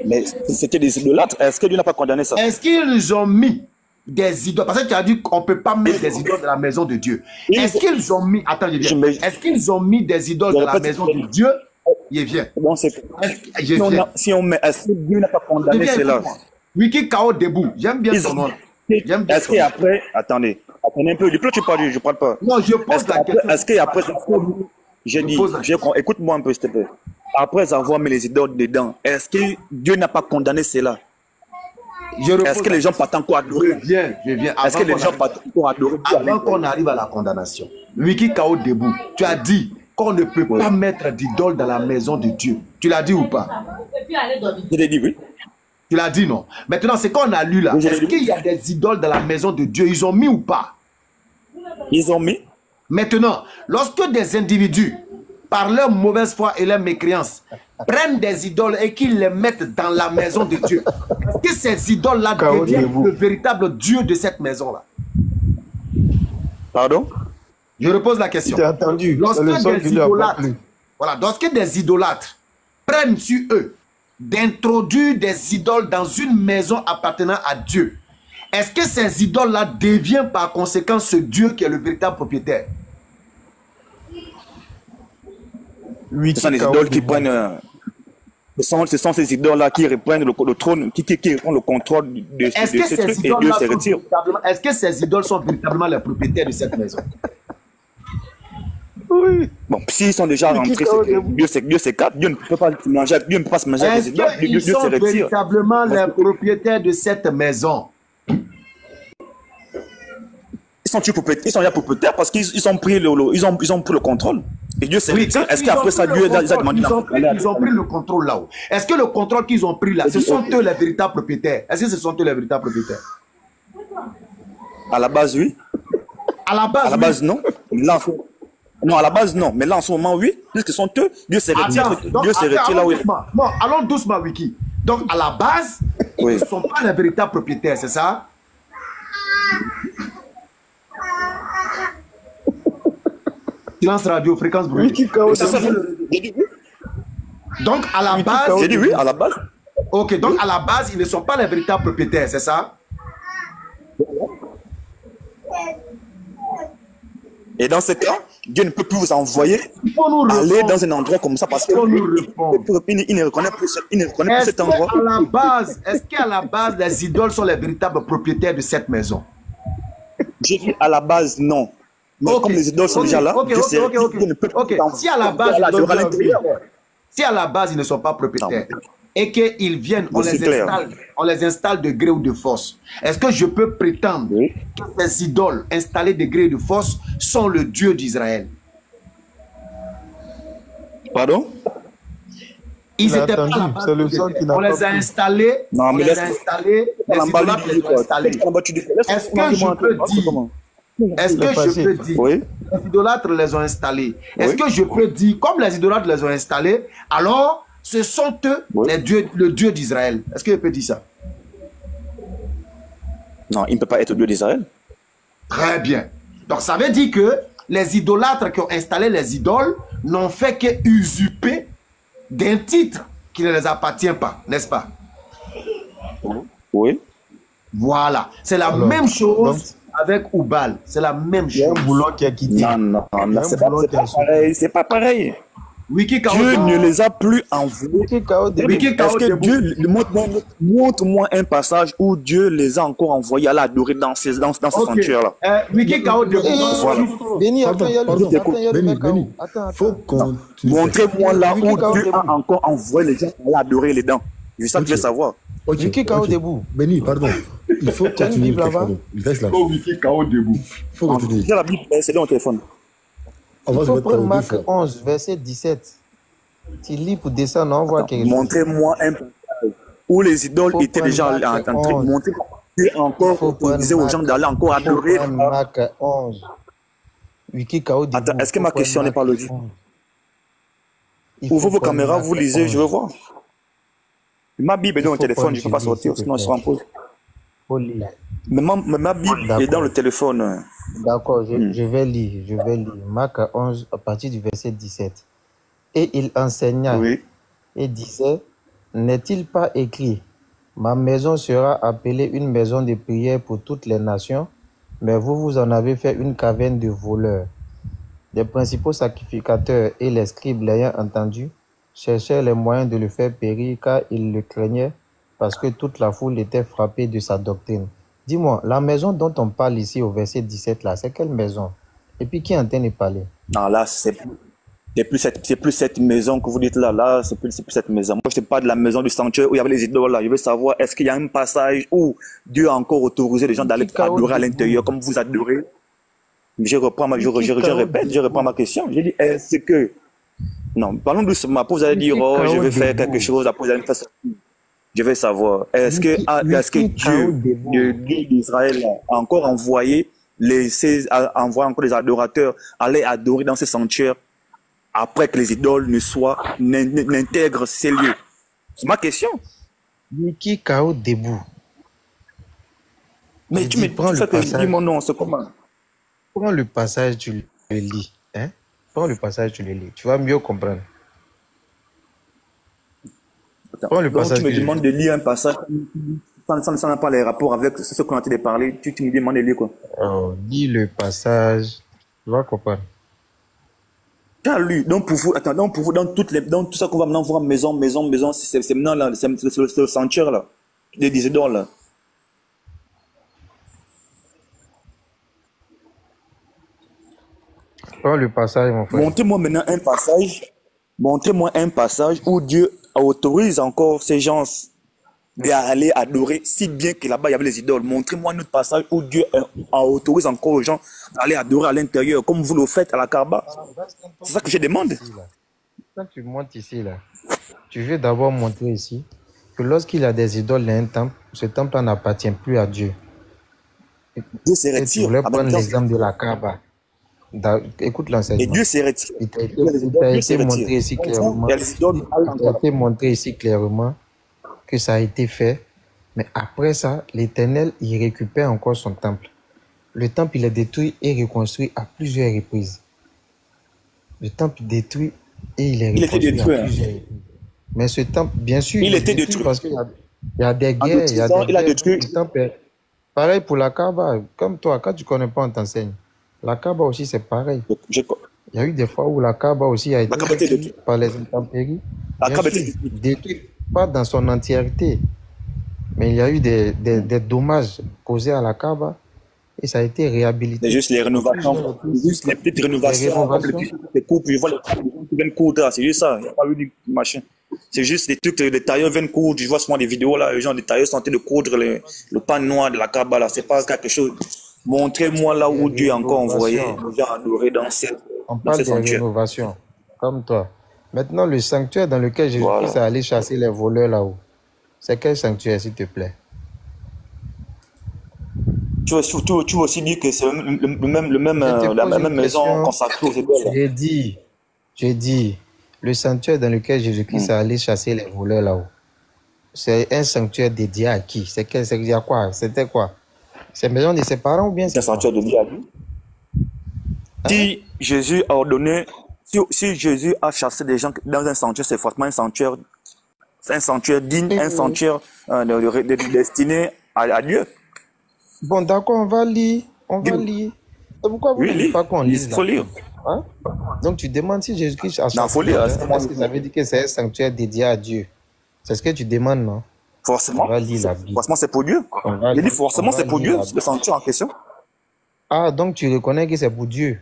Mais c'était des idolâtres. Est-ce que Dieu n'a pas condamné ça? Est-ce qu'ils ont mis des idoles? Parce que tu as dit qu'on ne peut pas mettre des idoles dans la maison de Dieu. Est-ce qu'ils ont mis... Attends, est-ce qu'ils ont mis des idoles dans la maison de Dieu? Il vient. Bon, si on met... Est-ce que Dieu n'a pas condamné cela? Wiki Kao debout. J'aime bien ton nom. Est-ce qu'après... Attendez un peu. Depuis que tu parles, je ne parle pas. Non, je pose la question. Est-ce qu'après... Écoute-moi un peu, s'il te plaît. Après avoir mis les idoles dedans, est-ce que Dieu n'a pas condamné cela? Est-ce que les gens partent encore adorer? Je viens. Est-ce que les gens partent encore adorer? Avant qu'on arrive à la condamnation, Wiki Kao debout, tu as dit qu'on ne peut pas mettre d'idole dans la maison de Dieu. Tu l'as dit ou pas? Je l'ai dit, oui. Tu l'as dit, non? Maintenant, c'est qu'on a lu là. Est-ce qu'il y a des idoles dans la maison de Dieu? Ils ont mis ou pas? Ils ont mis. Maintenant, lorsque des individus, par leur mauvaise foi et leur mécréance, prennent des idoles et qu'ils les mettent dans la maison de Dieu, est-ce que ces idoles-là deviennent le véritable Dieu de cette maison-là? Pardon? Je repose la question. J'ai entendu. Lorsque des idolâtres prennent sur eux d'introduire des idoles dans une maison appartenant à Dieu, est-ce que ces idoles-là deviennent par conséquent ce Dieu qui est le véritable propriétaire? Ce sont les idoles qui prennent... Ce sont ces idoles-là qui reprennent le trône, qui reprennent le contrôle de ce truc et Dieu se retire. Est-ce que ces idoles sont véritablement les propriétaires de cette maison? Oui. Bon, s'ils sont déjà rentrés, Dieu c'est quatre. Dieu ne peut pas se manger, Dieu ne peut pas se manger avec les idoles. Est-ce qu'ils sont véritablement les propriétaires de cette maison? Ils sont déjà propriétaires parce qu'ils ont pris le contrôle. Et Dieu sait. Oui, est-ce qu'après ça, Dieu a demandé ils ont pris le contrôle là-haut. Est-ce que le contrôle qu'ils ont pris là, ce sont eux les véritables propriétaires? Est-ce que ce sont eux les véritables propriétaires? À la base, oui. À la base, non. Là, non, à la base, non. Mais là, en ce moment, oui. Puisque ce sont eux. Dieu s'est retiré. Dieu s'est retiré là où il est. Non, allons doucement, Wiki. Donc, à la base, ils ne sont pas les véritables propriétaires, c'est ça? Silence radio, fréquence bruit. Donc, à la base... J'ai dit oui, à la base. Ok, donc à la base, ils ne sont pas les véritables propriétaires, c'est ça? Et dans ce cas, Dieu ne peut plus vous envoyer aller dans un endroit comme ça parce qu'il ne reconnaît plus cet endroit. Est-ce qu'à la base, les idoles sont les véritables propriétaires de cette maison? J'ai dit à la base, non. Mais comme les idoles sont déjà là, Dieu ne peut plus si à la base, ils ne sont pas propriétaires et qu'ils viennent, on les installe de gré ou de force, est-ce que je peux prétendre que ces idoles installées de gré ou de force sont le Dieu d'Israël? Pardon? Ils étaient pas là. On les a installés. Non, mais les idolâtres les ont installés. Est-ce que je peux dire, les idolâtres les ont installés. Est-ce que je peux dire, comme les idolâtres les ont installés, alors ce sont eux le Dieu d'Israël? Est-ce que je peux dire ça? Non, il ne peut pas être le Dieu d'Israël. Très bien. Donc ça veut dire que les idolâtres qui ont installé les idoles n'ont fait que usurper d'un titre qui ne les appartient pas, n'est-ce pas? Oui. Voilà. C'est la même chose avec Oubal. C'est la même chose. Il y a un boulot qui a quitté. Non, c'est pas pareil. C'est pas pareil. Dieu ne les a plus envoyés. Est-ce que Dieu montre-moi un passage où Dieu les a encore envoyés à l'adorer dans ces sanctuaires-là? Béni, attends, Béni, montrez-moi là où Dieu a encore envoyé les gens à l'adorer les dents. C'est ça que je veux savoir. Wiki Kao debout. Béni, pardon. Il faut continuer le texte, pardon. Reste là. Wiki Kao debout. Il faut continuer. J'ai la Bible, c'est dans mon téléphone. Il faut prendre Marc 11, verset 17. Tu lis pour descendre, on voit quelque chose. Montrez-moi un passage où les idoles étaient déjà en train de monter. Dieu encore autorisé aux gens d'aller encore adorer. Marc 11. Wiki Kao debout. Attends, est-ce que ma question n'est pas logique? Ouvrez vos caméras, vous lisez, je veux voir. Ma Bible est dans le téléphone, je ne peux pas sortir, sinon je serai en pause. Mais ma Bible est dans le téléphone. D'accord, je vais lire. Marc 11, à partir du verset 17. Et il enseigna et disait, n'est-il pas écrit, ma maison sera appelée une maison de prière pour toutes les nations, mais vous en avez fait une caverne de voleurs. Les principaux sacrificateurs et les scribes l'ayant entendu, cherchèrent les moyens de le faire périr car ils le craignaient parce que toute la foule était frappée de sa doctrine. Dis-moi, la maison dont on parle ici au verset 17 là, c'est quelle maison? Et puis qui est en train de parler? Non, là, c'est plus cette maison que vous dites là, c'est plus cette maison. Moi, je ne parle pas de la maison du sanctuaire où il y avait les idoles là. Je veux savoir, est-ce qu'il y a un passage où Dieu a encore autorisé les gens d'aller adorer à l'intérieur comme vous adorez? Je reprends ma question. Je dis, est-ce que... Non, parlons doucement. Après, vous allez dire, oh, je vais faire quelque chose. Après, vous allez me faire ça. Je vais savoir. Est-ce que Dieu d'Israël a encore envoyé encore les adorateurs aller adorer dans ces sanctuaires après que les idoles n'intègrent ces lieux? C'est ma question. Wiki Kao debout. Mais tu me dis mon nom, c'est comment? Prends le passage, tu le lis. Hein? Prends le passage, tu le lis. Tu vas mieux comprendre. Prends le passage. Tu me demandes de lire un passage, ça n'a pas les rapports avec ce qu'on a été de parler. Tu me demandes de lire quoi? Lis le passage. Tu vas comprendre. Tu as lu. Donc pour vous, dans tout ça qu'on va maintenant voir, maison, c'est maintenant là, c'est le sanctuaire là, des idoles là. Prends le passage, mon frère. Montrez-moi maintenant un passage. Montrez-moi un passage où Dieu autorise encore ces gens d'aller adorer, si bien que là-bas il y avait les idoles. Montrez-moi un autre passage où Dieu autorise encore aux gens d'aller adorer à l'intérieur, comme vous le faites à la Kaaba. C'est ça que je demande. Quand tu montes ici, là, tu veux d'abord montrer ici que lorsqu'il y a des idoles dans un temple, ce temple n'appartient plus à Dieu. Dieu s'est retiré. Tu voulais prendre l'exemple de la Kaaba. Écoute l'enseignement. Et Dieu s'est retiré. Il t'a été montré ici clairement. Il t'a été montré ici clairement que ça a été fait. Mais après ça, l'Éternel, il récupère encore son temple. Le temple, il est détruit et reconstruit à plusieurs reprises. Le temple détruit et il est reconstruit à plusieurs reprises. Mais ce temple, bien sûr, il était détruit parce qu'il y a des guerres. Il y a des guerres. Le temple, pareil pour la Kaaba. Comme toi, quand tu ne connais pas, on t'enseigne. La Kaaba aussi, c'est pareil. Il y a eu des fois où la Kaaba aussi a été détruite par les intempéries. La Kaaba était détruite, pas dans son entièreté. Mais il y a eu des dommages causés à la Kaaba et ça a été réhabilité. C'est juste les rénovations. Juste les petites rénovations. Je vois les gens qui viennent coudre. C'est juste ça. Il n'y a pas eu de machin. C'est juste des trucs, les tailleurs viennent coudre. Je vois souvent des vidéos là, les gens, des tailleurs sont en train de coudre le pan noir de la Kaaba là. C'est pas quelque chose. Montrez-moi là où Dieu a encore envoyé les gens adorer dans cette. On parle de rénovation, comme toi. Maintenant, le sanctuaire dans lequel Jésus-Christ est allé chasser les voleurs là-haut, c'est quel sanctuaire, s'il te plaît? Tu veux aussi dire que c'est la même maison consacrée aux idoles. J'ai dit, le sanctuaire dans lequel Jésus-Christ est allé chasser les voleurs là-haut, c'est un sanctuaire dédié à qui? C'est à quoi? C'était quoi? C'est la maison de ses parents ou bien c'est un sanctuaire dédié à lui? Si Jésus a ordonné, si Jésus a chassé des gens dans un sanctuaire, c'est forcément un sanctuaire digne, un sanctuaire destiné à Dieu. Bon, d'accord, on va lire. C'est pourquoi vous ne dites pas qu'on lise? Il faut lire. Hein? Donc tu demandes si Jésus-Christ a chassé. Il faut lire. Est-ce que ça veut dire que c'est un sanctuaire dédié à Dieu? C'est ce que tu demandes, non? Forcément. Forcément, c'est pour Dieu. Il dit forcément, c'est pour Dieu, le sanctuaire en question. Ah, donc tu reconnais que c'est pour Dieu?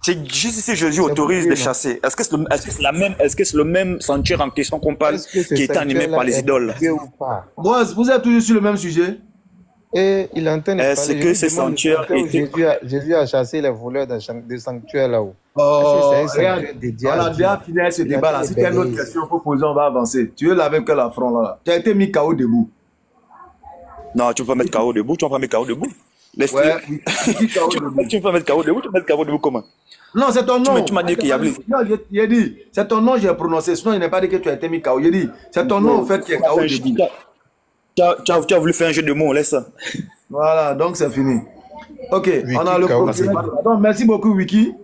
C'est juste si Jésus autorise de chasser. Est-ce que c'est le même sanctuaire en question qu'on parle qui est animé par les idoles? Bon, vous êtes toujours sur le même sujet? Et il entend. Est-ce que ce sanctuaire était... Jésus a chassé les voleurs des sanctuaires là-haut. Oh, regarde, on a déjà fini ce débat-là. Si tu as une autre question, il faut poser, on va avancer. Tu veux laver que la front là. Tu as été mis KO debout. Non, tu ne peux pas mettre KO debout. Tu ne peux pas mettre KO debout. Ouais, tu ne peux pas mettre KO debout. Tu peux mettre KO debout comment? Non, c'est ton nom. Tu m'as dit qu'il y avait... Non, j'ai dit, c'est ton nom que j'ai prononcé. Sinon, il n'est pas dit que tu as été mis KO. J'ai dit, c'est ton nom en fait qui est KO debout. Tu as voulu faire un jeu de mots, laisse ça. Voilà, donc c'est fini. Ok, Wiki, on a le problème. Donc, merci beaucoup, Wiki.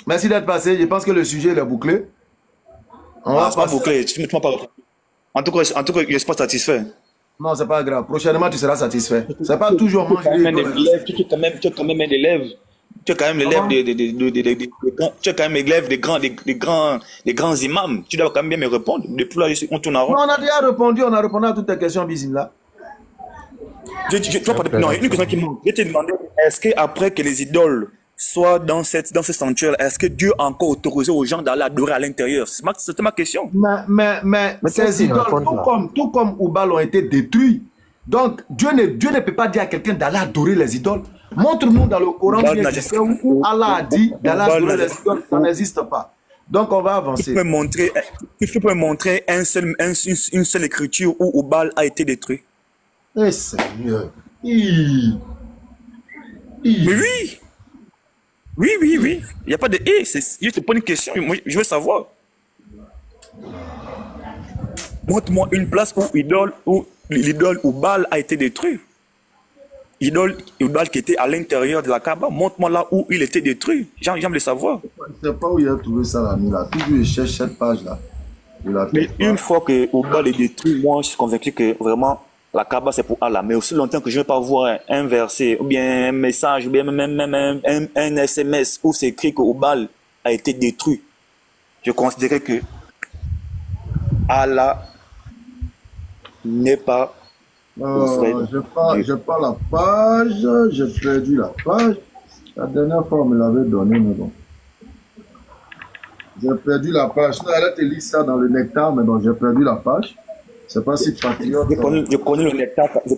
Merci d'être passé. Je pense que le sujet est bouclé. On va pas bouclé. En tout cas, je ne suis pas satisfait. Non, c'est pas grave. Prochainement, tu seras satisfait. C'est pas toujours manger. Tu es quand même un élève. Tu es quand même l'élève des grands imams. Tu dois quand même bien me répondre. Depuis là, on tourne en rond. Non, on a déjà répondu. On a répondu à toutes tes questions, Bismillah. Non, une question qui manque. Je t'ai demandé, est-ce qu'après que les idoles soient dans ce sanctuaire, est-ce que Dieu a encore autorisé aux gens d'aller adorer à l'intérieur? C'était ma question. Mais ces idoles, tout comme Oubal, ont été détruits. Donc, Dieu ne peut pas dire à quelqu'un d'aller adorer les idoles. Montre-nous dans le Coran où Allah a dit d'aller adorer les idoles. Ça n'existe pas. Donc, on va avancer. Tu peux me montrer une seule écriture où Oubal a été détruit? Eh Seigneur. Mais oui. Oui. Il n'y a pas de « je te pose une question, moi, je veux savoir. Montre-moi une place où l'idole Oubal a été détruit. L'idole Oubal qui était à l'intérieur de la Kaaba, montre-moi là où il était détruit. J'aime le savoir. Je ne sais pas où il a trouvé ça, l'ami là. Toujours il cherche cette page-là. Mais une fois que Oubal est détruit, moi, je suis convaincu que vraiment, la Kaaba, c'est pour Allah. Mais aussi longtemps que je ne vais pas voir un verset, ou bien un message, ou bien même un SMS où c'est écrit que Oubal a été détruit, je considérais que Allah n'est pas... je pas la page, j'ai perdu la page. La dernière fois, on me l'avait donné, mais bon. J'ai perdu la page. Sinon, elle a te lire ça dans le nectar, mais bon, j'ai perdu la page. Je sais pas si Patriote... Je connais le nectar, je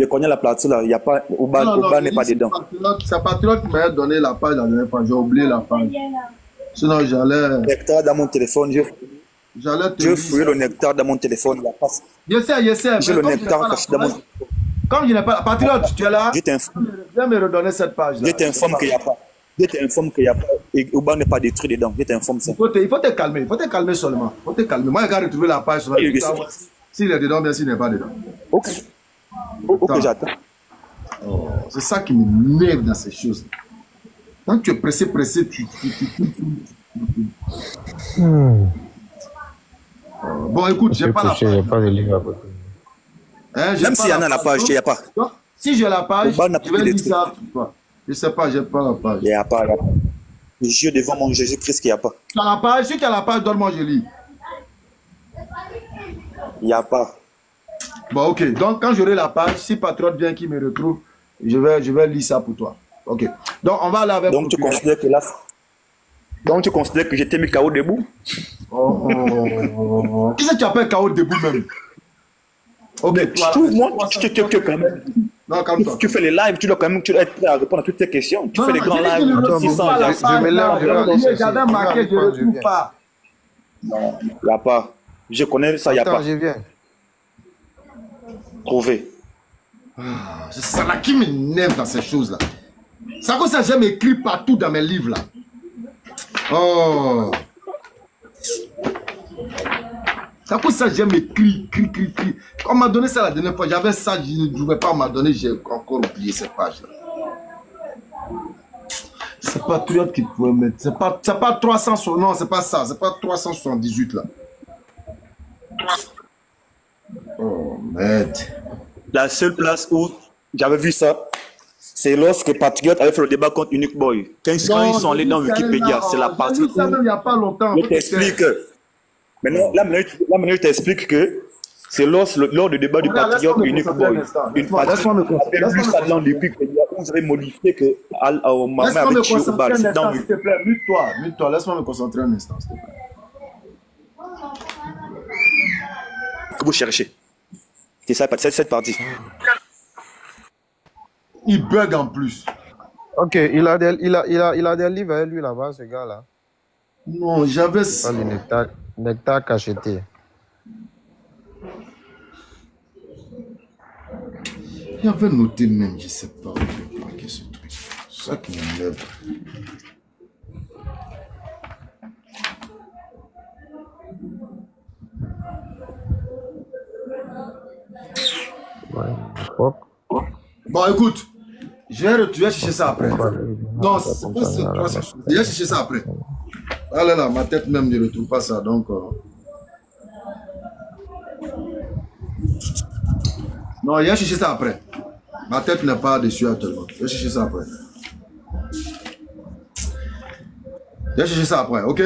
connais la plateau là, il n'y a pas, Ouba n'est pas dedans. C'est Patriote qui m'a donné la page la dernière fois, j'ai oublié la page. Sinon, j'allais... Le nectar dans mon téléphone, je fouillé le nectar dans mon téléphone. Je sais. J'ai le nectar caché dans mon téléphone. Comme je n'ai pas... Patriote, tu es là? Je t'informe. Viens me redonner cette page là. Je t'informe qu'il n'y a pas. Je t'informe qu'il n'y a pas. Et Ouba n'est pas détruit dedans. Je t'informe ça. Il faut te calmer. Il faut te calmer seulement. Il faut te calmer. Moi, je vais retrouver la page. S'il est dedans, bien s'il n'est pas dedans. Ok. Ok, j'attends. Oh, c'est ça qui m'énerve dans ces choses. Quand tu es pressé, tu... Bon, écoute, j'ai pas la page. J'ai pas de livre à côté. Même s'il y en a la page, il n'y a pas. Si j'ai la page, je vais lire ça pour toi. Je sais pas, j'ai pas la page. Il n'y a pas. Je jure devant mon Jésus-Christ qu'il n'y a pas. Tu as la page? Si tu as la page, donne-moi, je lis. Il n'y a pas. Bon, ok. Donc, quand j'aurai la page, si Patriote vient qui me retrouve, je vais lire ça pour toi. Ok. Donc, on va aller avec... Donc, tu considères que là... Donc, tu considères que j'étais mis KO debout? Qui c'est qui appelle KO debout même? Ok. Trouve-moi, tu quand même... Non, calme-toi. Tu fais les lives, tu dois quand même être prêt à répondre à toutes tes questions. Tu fais les grands lives. J'avais marqué, je ne retrouve pas. Non, il n'y a pas. Je connais ça, il n'y a pas. Je viens. Trouver. C'est ça là qui m'énerve dans ces choses-là. C'est à cause ça j'aime écrire partout dans mes livres là. Oh. C'est à cause ça j'aime écrire. On m'a donné ça la dernière fois. J'avais ça, je ne pouvais pas m'en donner. J'ai encore oublié cette page-là. C'est Patriote qui pouvait mettre. C'est pas 300. Non, c'est pas ça. C'est pas 378 là. Oh merde. La seule place où j'avais vu ça, c'est lorsque Patriote avait fait le débat contre Unique Boy. Quand ils sont allés dans Wikipédia, c'est la partie où il n'y a pas longtemps. Je t'explique. Maintenant, là, je t'explique que c'est lors du débat du Patriote et Unique Boy. Une partie avait vu ça dans Wikipédia où vous avez modifié que Maman avait tué au bal. S'il te plaît, mute-toi, laisse-moi me concentrer un instant, s'il te plaît. Que vous cherchez. C'est ça, cette partie. Il bug en plus. Ok, il a des livres avec lui là-bas, ce gars-là. Non, j'avais ça. Le nectar cacheté. Il avait noté même, je sais pas où j'ai marqué ce truc. C'est ça qui m'énerve. Bon, écoute, je vais chercher ça après. Non, c'est pas ça. Je vais chercher ça après. Ah là là, ma tête même ne retrouve pas ça, donc... Non, je vais chercher ça après. Ma tête n'est pas dessus actuellement. Je vais chercher ça après. Je vais chercher ça après, ok?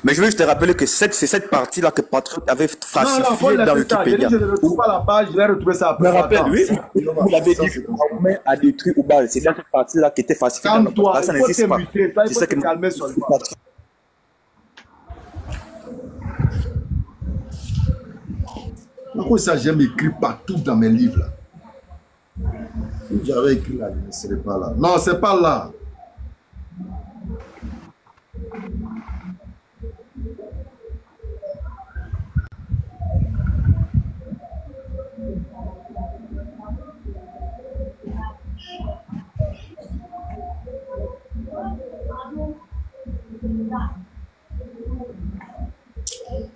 Mais je veux juste te rappeler que c'est cette partie-là que Patriote avait falsifiée dans Wikipédia. Je ne retrouve pas la page, je vais retrouver ça après. Je me rappelle, oui, vous l'avez dit que Mahomet a détruit Oubal. C'est dans cette partie-là qui était falsifiée. Calme-toi, ça il faut n'existe pas. t'émuter, il faut te calmer sur le pas. Pourquoi ça, j'aime écrire partout dans mes livres là? Si j'avais écrit là, je ne serais pas là. Non, c'est pas là.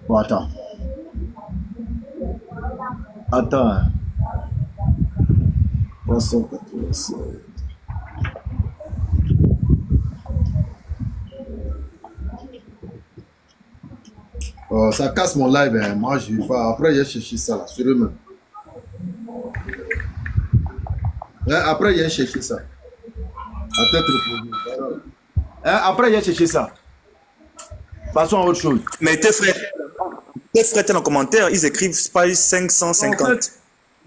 Bon, attends. Attends. 387. Oh, ça casse mon live, hein. Moi je vais pas. Après, j'ai cherché ça là, sur eux-mêmes. Après, j'ai cherché ça. À tête reposée. Après, j'ai cherché ça. Passons à autre chose. Mais tes frères dans les commentaires, ils écrivent page 550. En fait,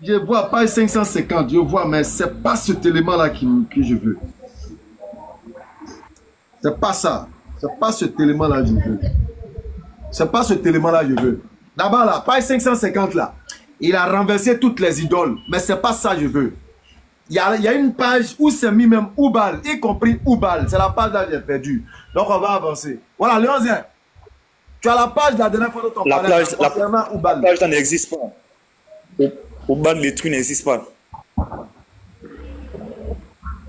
Je vois page 550, je vois, mais c'est pas cet élément-là que je veux. C'est pas ça. C'est pas cet élément-là que je veux. C'est pas cet élément-là que je veux. D'abord là, page 550 là, il a renversé toutes les idoles, mais c'est pas ça que je veux. Il y a une page où c'est mis même Oubal, y compris Oubal. C'est la page là que j'ai perdue. Donc on va avancer. Voilà, le 11e. Tu as la page de la dernière fois dont on parlait. La page là n'existe pas. Oubal, les trucs n'existent pas.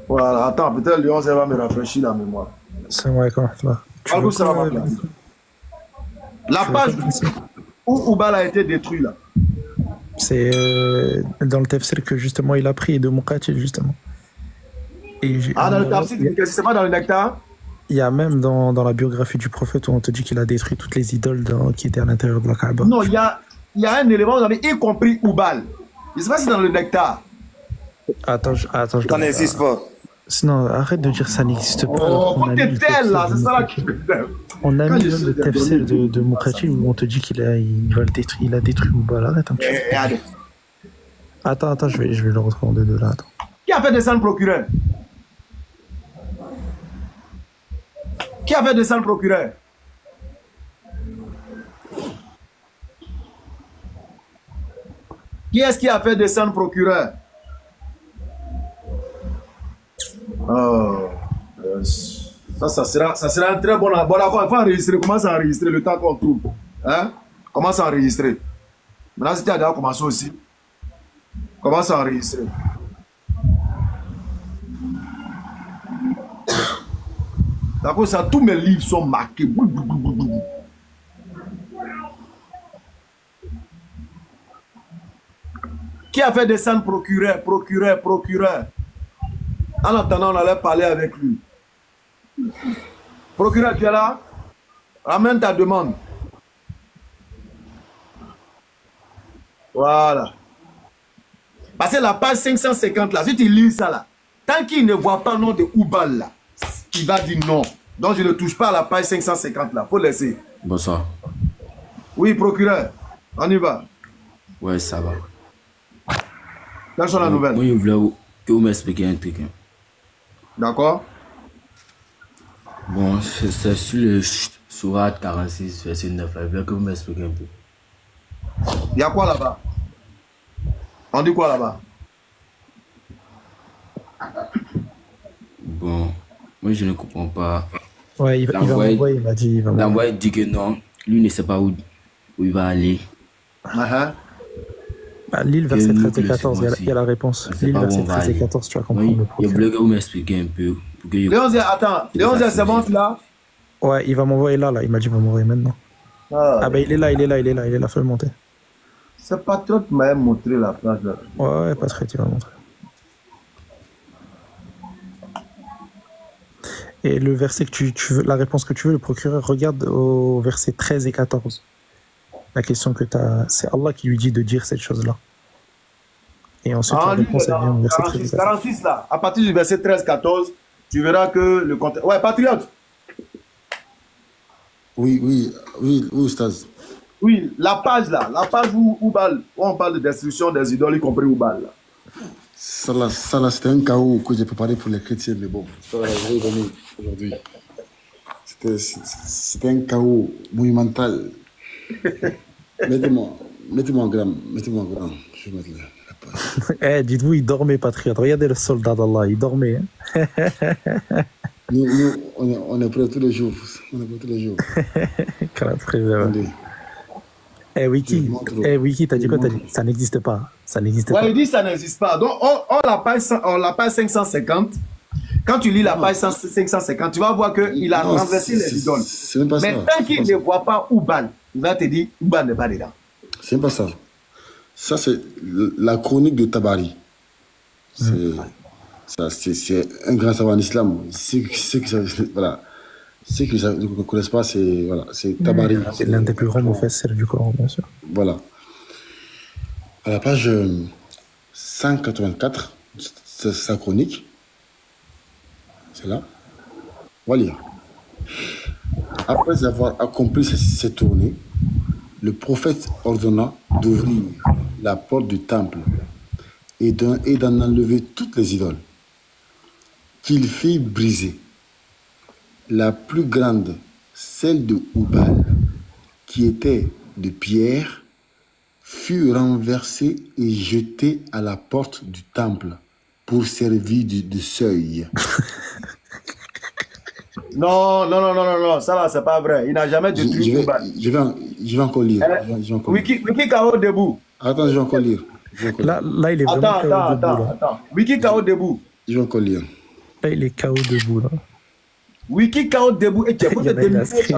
Voilà, attends, peut-être le 11e va me rafraîchir la mémoire. C'est vrai, quand même. La page où Oubal a été détruit là. C'est dans le tafsir que justement il a pris de Muqatil justement. Dans le tafsir, c'est pas dans le nectar? Il y a même dans la biographie du prophète où on te dit qu'il a détruit toutes les idoles qui étaient à l'intérieur de la Kaaba. Non, il y a un élément, vous avez y compris Oubal. Je ne sais pas si c'est dans le nectar. Attends, ça n'existe pas. Sinon, arrête de dire ça n'existe pas. Oh, t'es tel là, c'est ça là qui on a mis le tafsir de Muqatil où on te dit qu'il a détruit Oubal. Arrête un petit peu. Attends, je vais le retrouver en deux là. Attends. Qui a fait descendre le procureur? Qui a fait descendre le procureur? Qui est-ce qui a fait descendre le procureur? Oh, ça sera un très bon accord. Il faut enregistrer. Commence à enregistrer le temps qu'on trouve. Hein? Commence à enregistrer. Maintenant, si tu as déjà commencé aussi, commence à enregistrer. D'accord, ça, tous mes livres sont marqués. Qui a fait descendre procureur? En attendant, on allait parler avec lui. Procureur, tu es là? Ramène ta demande. Voilà. Parce que la page 550 là, si tu lis ça là, tant qu'il ne voit pas le nom de Oubal là, il va dire non. Donc je ne touche pas à la page 550 là. Faut laisser. Bonsoir. Oui, procureur. On y va. Ouais, ça va. Quelles sont la nouvelle? Moi, je voulais que vous m'expliquiez un truc. D'accord. Bon, c'est sur le Surat 46, verset 9. Je voulais que vous m'expliquiez un peu. Il y a quoi là-bas? On dit quoi là-bas? Bon, moi je ne comprends pas. Ouais, il va m'envoyer, il m'a dit. L'envoyé dit que non, lui ne sait pas où il va aller. Lille, verset 13 et 14, il y a la réponse. Lille, verset 13 et 14, tu vas comprendre. Il voulait que vous m'expliquiez un peu. Léonzé, attends, Léonzé, c'est bon là? Ouais, il va m'envoyer là, il m'a dit qu'il va m'envoyer maintenant. Ah ben il est là, fais-le monter. C'est Patriote qui m'a montré la place là. Ouais, Patriote, il va montrer. Et le verset que tu veux, la réponse que tu veux, le procureur, regarde au verset 13 et 14. La question que tu as, c'est Allah qui lui dit de dire cette chose-là. Et ensuite, la réponse, elle vient au verset 13 et 14. 46 là, à partir du verset 13-14, tu verras que le contexte... Ouais, Patriote. Oui, Ustaz. Oui, la page là, la page où on parle de destruction des idoles, y compris Oubal là. Ça là, c'était un chaos que j'ai préparé pour les chrétiens, mais bon, ça va revenir aujourd'hui. C'était un chaos monumental. Mettez-moi en gramme. Je vais mettre là. Dites-vous, il dormait, Patriote. Regardez le soldat d'Allah, il dormait. Hein? nous, on est prêts tous les jours. Wiki, t'as dit quoi? Ça n'existe pas. Il dit ça n'existe pas. Donc, on la page 550. Quand tu lis la page 550, tu vas voir qu'il a renversé les idoles. Mais tant qu'il ne voit pas Oubal, il va te dire Oubal n'est pas dedans. C'est pas ça. Ça, c'est la chronique de Tabari. C'est un grand savant en islam. Ceux qui ne connaissent pas, c'est Tabari. C'est l'un des plus grands mufassirs du Coran, bien sûr. Voilà. À la page 184, c'est sa chronique. C'est là. On va lire. Après avoir accompli cette tournée, le prophète ordonna d'ouvrir la porte du temple et d'en enlever toutes les idoles, qu'il fit briser. La plus grande, celle de Oubal, qui était de pierre, fut renversée et jetée à la porte du temple pour servir de seuil. Non, ça là, c'est pas vrai. Il n'a jamais détruit Oubal. Je vais encore lire. Wiki Kao debout. Attends, je vais encore lire. Là, il est vraiment KO debout. Attends. Wiki Kao debout. Je vais encore lire. Là, il est KO debout. Là. Wiki Kao debout. Et tu faut te délimiter.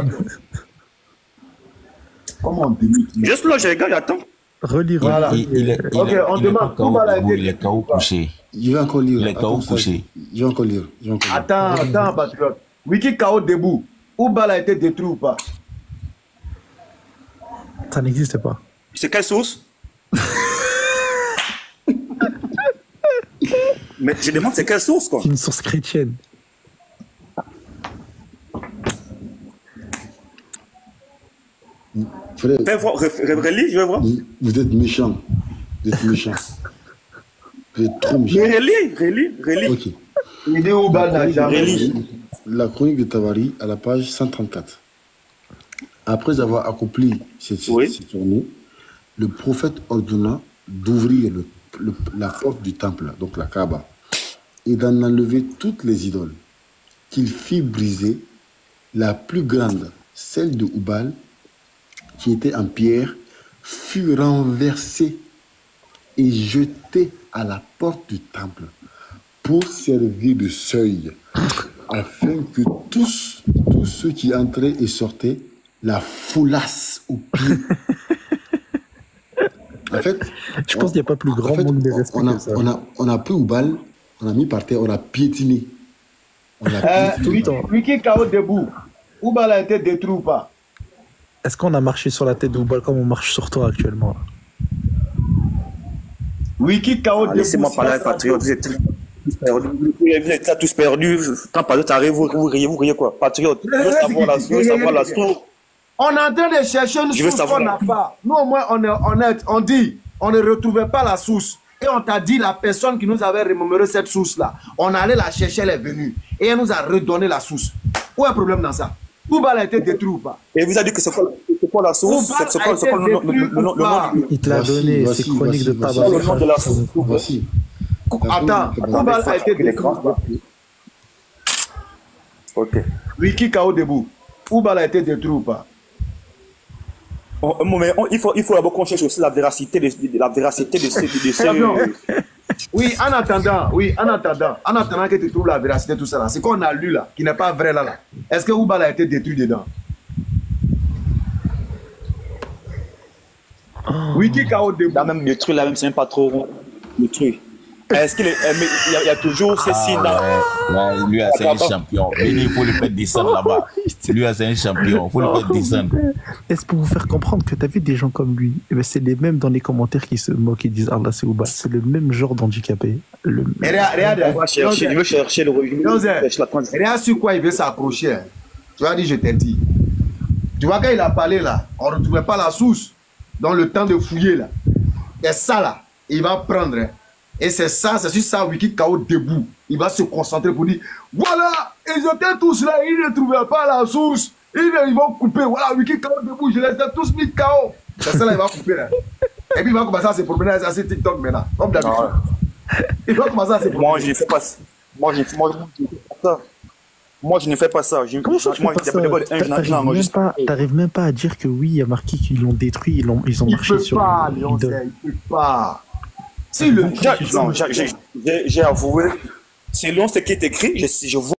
Comment on délimite? Juste là, je regarde, attends. Relire. Voilà. Ok, on demande où va il est KO couché. Je vais encore lire. Il est KO couché. Je vais encore lire. Attends, patriote. Wiki Kao debout. Oubal a été détruit ou pas? Ça n'existe pas. C'est quelle source? Mais je demande c'est quelle source quoi? C'est une source chrétienne. Frère, relis, je vais voir. Vous êtes méchant. Vous êtes méchant. Vous êtes trop méchant. Relis. Ok. Il est Oubal n'a jamais. La chronique de Tabari à la page 134. Après avoir accompli cette tournée, le prophète ordonna d'ouvrir la porte du temple, donc la Kaaba, et d'en enlever toutes les idoles, qu'il fit briser. La plus grande, celle de Oubal, qui était en pierre, fut renversée et jetée à la porte du temple pour servir de seuil, afin que tous ceux qui entraient et sortaient la foulassent au pied. En fait, je pense qu'il n'y a pas plus grand manque de respect que ça. On a pris Oubal, on a mis par terre, on a piétiné. Wiki Kao debout. Oubal a été détruit ou pas? Est-ce qu'on a marché sur la tête d'Oubal comme on marche sur toi actuellement? Wiki Kao debout. Laissez-moi parler, patriote. Vous êtes tous perdus. Quand patriote arrive, vous riez quoi? Patriote, je veux savoir la source. On est en train de chercher une source qu'on n'a pas. Nous, au moins, on est honnête. On dit, on ne retrouvait pas la source. Et on t'a dit, la personne qui nous avait remémoré cette source-là, on allait la chercher, elle est venue. Et elle nous a redonné la source. Où est le problème dans ça? Oubal a été détruit ou pas? Et vous avez dit que c'est quoi la source? C'est quoi le nom? Il te l'a donné, c'est chronique de tabac. Le nom de la source. Voici. Attends, Oubal a été détruit ou pas? Ok. Wiki Kao debout. Oubal a été détruit ou pas? Mais il faut d'abord qu'on cherche aussi la véracité de ce... Oui, en attendant que tu trouves la véracité de tout ça là, c'est qu'on a lu là, qui n'est pas vrai là. Est-ce que Oubal a été détruit dedans? Wiki Kao debout. Là même détruit, là même c'est même pas trop détruit. Est-ce qu'il y a toujours ces signes là? Ouais, lui, c'est un champion. Il faut le faire descendre là-bas. Lui, c'est un champion. Il faut le faire descendre. Est-ce pour vous faire comprendre que tu as vu des gens comme lui? Eh ben, c'est les mêmes dans les commentaires qui se moquent et disent Allah c'est Oubal. C'est le même genre d'handicapé. Regarde, il veut chercher le regarde sur quoi il veut s'accrocher. Tu as dit, je t'ai dit. Tu vois, quand il a parlé là, on ne retrouvait pas la source dans le temps de fouiller là. Et ça là, il va prendre. Et c'est ça, c'est sur ça, Wiki Kao debout. Il va se concentrer pour dire, voilà, ils étaient tous là, ils ne trouvaient pas la source. Ils vont couper, voilà, Wiki Kao debout, je les ai tous mis KO. C'est ça là, il va couper là. Et puis il va commencer à se promener à ses TikTok maintenant, comme d'habitude. Il va commencer à se promener. Moi, je ne fais pas ça. Moi, je ne fais pas ça. Comment ça, t'arrives même pas à dire que oui, il y a marqué qu'ils l'ont détruit, ils ont marché sur... Il peut pas. Si le j'ai avoué, selon ce qui est écrit, je vois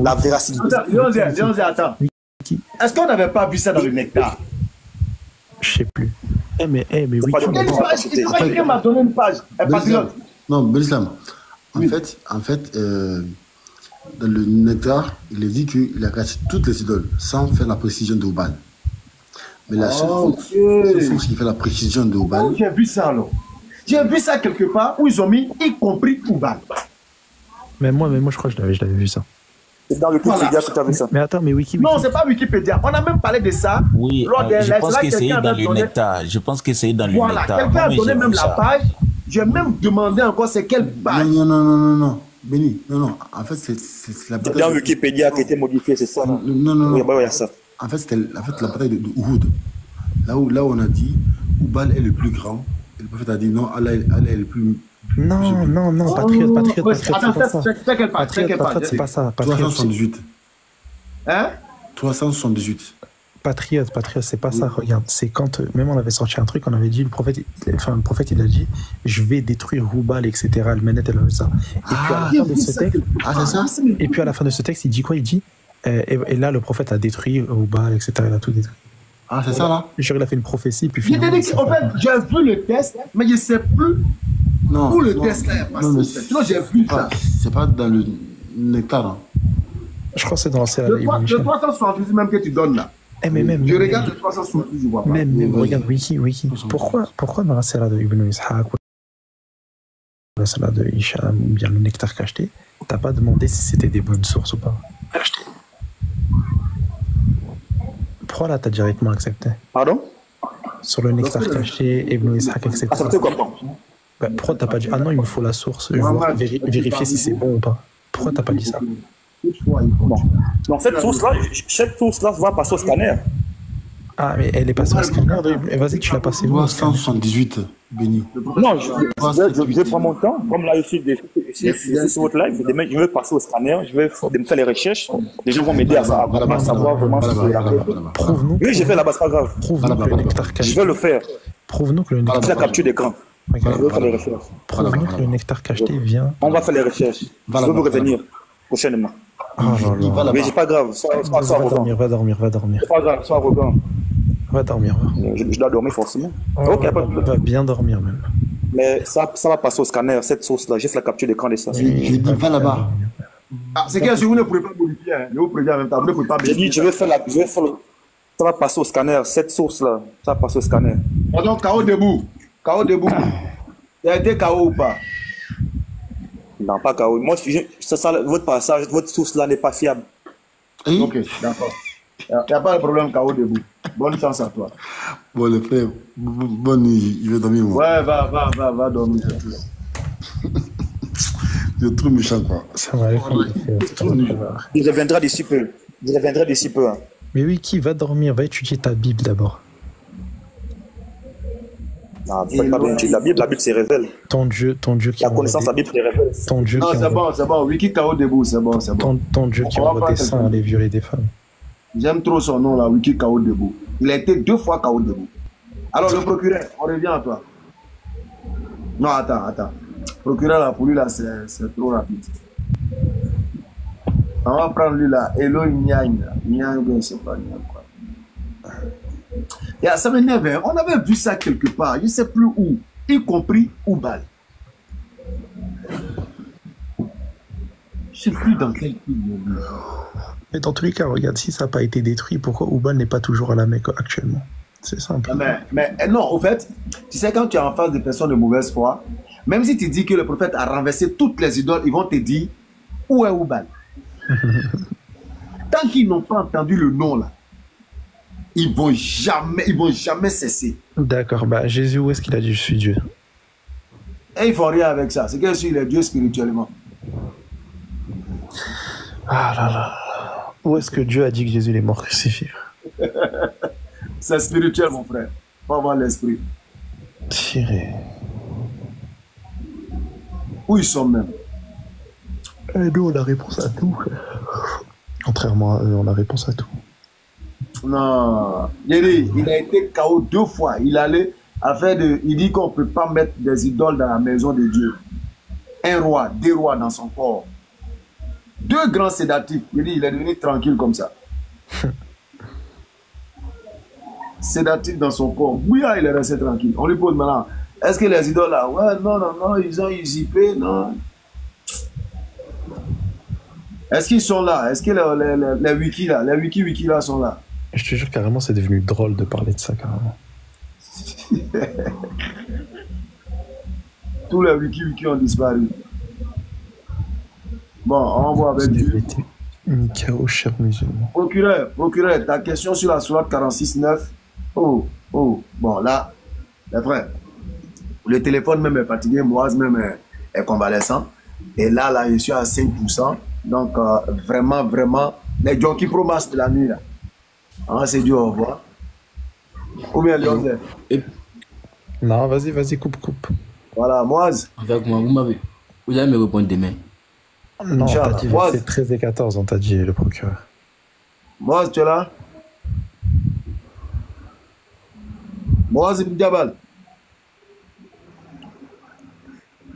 la véracité. Attends. Est-ce qu'on n'avait pas vu ça dans le nectar? Je sais plus. Mais oui. Il m'a donné une page. Non, Belislam. En fait, dans le nectar, il est dit qu'il a cassé toutes les idoles sans faire la précision de Oubal. Mais la seule chose qui fait la précision de Oubal. J'ai vu ça alors. J'ai vu ça quelque part où ils ont mis, y compris Oubal. Mais moi, je crois que je l'avais vu ça. C'est dans le Wikipédia que tu as vu ça. Mais attends, mais Non, c'est pas Wikipédia. On a même parlé de ça. Oui, je pense que c'est dans le nectar. Je pense que c'est dans le nectar. Voilà, quelqu'un a donné même la page. J'ai même demandé encore c'est quelle page. Non. Béni, non. En fait, c'est la bataille. Dans Wikipédia qui a été modifié, c'est ça. Non. Oui, il y a ça. En fait, c'était la bataille de Uhud. Là où on a dit Oubal est le plus grand. Et le prophète a dit non, Allah est le plus. Non, patriote. Attends, c'est quelle page? Patriote, c'est pas ça. 378. Hein? 378. Patriote, c'est pas ça. Regarde, c'est quand même on avait sorti un truc, on avait dit le prophète il a dit je vais détruire Oubal, etc. Le Menet elle avait ça. Et puis à la fin de ce texte, et puis à la fin de ce texte, il dit quoi? Il dit et là le prophète a détruit Oubal, etc. Il a tout détruit. Ah, c'est ça là? Genre, il a fait une prophétie, puis finalement. En fait, j'ai vu le test, mais je ne sais plus où le test là est passé. Sinon, j'ai vu ça. C'est pas dans le nectar. Hein. Je crois que c'est dans la le 378 même que tu donnes là. Même, je regarde le 378, je vois pas. Même, regarde Wiki. Pourquoi dans la série de Ibn Ishaq, la série de Hicham, ou bien le nectar cacheté, t'as pas demandé si c'était des bonnes sources ou pas? Pourquoi là t'as directement accepté? Pardon? Sur le nectar caché, Ibn Ishaq, etc. Accepté quoi? Pourquoi t'as pas dit ah non, il me faut la source, je veux vérifier si c'est bon ou pas? Pourquoi t'as pas dit ça? Bon. Donc cette source-là va passer au scanner. Ah, mais elle est passée au scanner. Vas-y, tu l'as passée où? 378, Béni. Non, je prends mon temps. Comme là, je suis sur votre live, je vais passer au scanner, je vais faire les recherches. Les gens vont m'aider à savoir vraiment ce que c'est. Prouve-nous. Oui, j'ai fait là-bas, c'est pas grave. Prouve-nous que le nectar caché. Je vais le faire. Prouve-nous que le nectar caché. La capture d'écran. Je vais faire les recherches. Prouve-nous que le nectar caché vient. On va faire les recherches. Je vais vous revenir prochainement. Mais c'est pas grave, sois arrogant. Va dormir. C'est pas grave, sois arrogant. Va dormir. Je dois dormir forcément. Ok, va bien dormir même. Mais ça va passer au scanner, cette source-là. J'ai fait la capture d'écran de ça. J'ai dit, va là-bas. Ah, c'est que si vous ne pouvez pas modifier, je vous préviens en même temps, vous ne pouvez pas modifier. J'ai dit, je vais faire ça va passer au scanner, cette source-là. Ça va passer au scanner. Donc, KO debout. Il a été KO ou pas? Non, pas KO. Moi, votre passage, votre source-là n'est pas fiable. Ok, d'accord. Il n'y a pas de problème, KO debout. Bonne chance à toi. Bon, le frère, bonne nuit, il va dormir. Moi. Ouais, va dormir. C'est trop méchant, quoi. Ça va aller. Il reviendra d'ici peu. Hein. Mais oui, qui va dormir? Va étudier ta Bible d'abord. Non, tu ne peux pas bien étudier la Bible se révèle. Ton Dieu qui la connaissance de la Bible se révèle. Ton Dieu non, c'est bon. Wiki KO debout, c'est bon. Ton Dieu qui envoie des saints aller violer des femmes. J'aime trop son nom là, Wiki KO debout. Il a été 2 fois KO debout. Alors le procureur, on revient à toi. Non, attends. Procureur là, pour lui là, c'est trop rapide. On va prendre lui là, Elo Niagne, je ne sais pas, quoi. Ça m'énerve, hein. On avait vu ça quelque part, je ne sais plus où, y compris Oubal. Je ne sais plus dans quel pays. Mais dans tous les cas, regarde, si ça n'a pas été détruit, pourquoi Oubal n'est pas toujours à la Mecque actuellement? C'est simple. Mais non, au fait, tu sais, quand tu es en face de personnes de mauvaise foi, même si tu dis que le prophète a renversé toutes les idoles, ils vont te dire où est Oubal. Tant qu'ils n'ont pas entendu le nom là, ils vont jamais cesser. D'accord, Jésus, où est-ce qu'il a dit je suis Dieu? Et ils font rien avec ça. C'est qu'il est Dieu spirituellement. Ah là là. Où est-ce que Dieu a dit que Jésus est mort crucifié? C'est spirituel, mon frère. Faut avoir l'esprit. Tiré. Où ils sont même? Nous, on a réponse à tout. Contrairement à eux, on a réponse à tout. Non. Il a été KO 2 fois. Il dit qu'on ne peut pas mettre des idoles dans la maison de Dieu. 1 roi, 2 rois dans son corps. 2 grands sédatifs. Il est devenu tranquille comme ça. Sédatif dans son corps. Oui, il est resté tranquille. On lui pose maintenant, est-ce que les idoles là? Ouais, non, ils ont usurpé, non. Est-ce qu'ils sont là? Est-ce que les wikis là, les wikis là sont là? Je te jure, carrément, c'est devenu drôle de parler de ça, carrément. Tous les wikis ont disparu. Bon, on voit avec Dieu. Mikao, cher musulman. Procureur, ta question sur la sourate 46.9. Oh, bon, là, les frères, Le téléphone même est fatigué, Moaz même est convalescent. Et là, je suis à 5%. Donc, vraiment, les Jonky Pro Mass de la nuit, là. Ah, c'est dur, au revoir. Combien de l'heure? Non, vas-y, coupe. Voilà, Moaz. Avec moi, vous allez me répondre demain. Non, on t'a dit verset 13 et 14, on t'a dit le procureur. Moaz, tu es là? Moaz Ibn Jabal.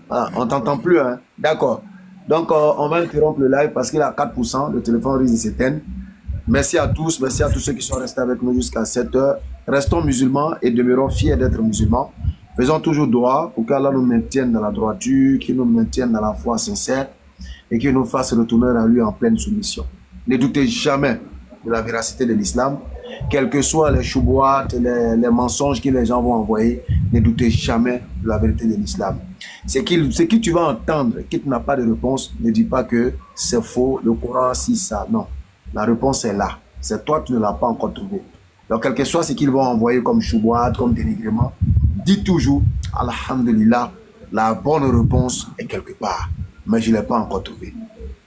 Ah, on t'entend plus, hein? D'accord. Donc, on va interrompre le live parce qu'il a 4%. Le téléphone risque de s'éteindre. Merci à tous ceux qui sont restés avec nous jusqu'à 7 heures. Restons musulmans et demeurons fiers d'être musulmans. Faisons toujours dua pour qu'Allah nous maintienne dans la droiture, qu'il nous maintienne dans la foi sincère et qu'il nous fasse retourner à lui en pleine soumission. Ne doutez jamais de la véracité de l'islam. Quels que soient les choubouates, les mensonges que les gens vont envoyer, ne doutez jamais de la vérité de l'islam. Ce que tu vas entendre, que tu n'as pas de réponse, ne dis pas que c'est faux, le Coran, si ça. Non, la réponse est là. C'est toi qui ne l'as pas encore trouvé. Donc, quel que soit ce qu'ils vont envoyer comme choubouate, comme dénigrement, dis toujours, Alhamdulillah, la bonne réponse est quelque part. Mais je ne l'ai pas encore trouvé.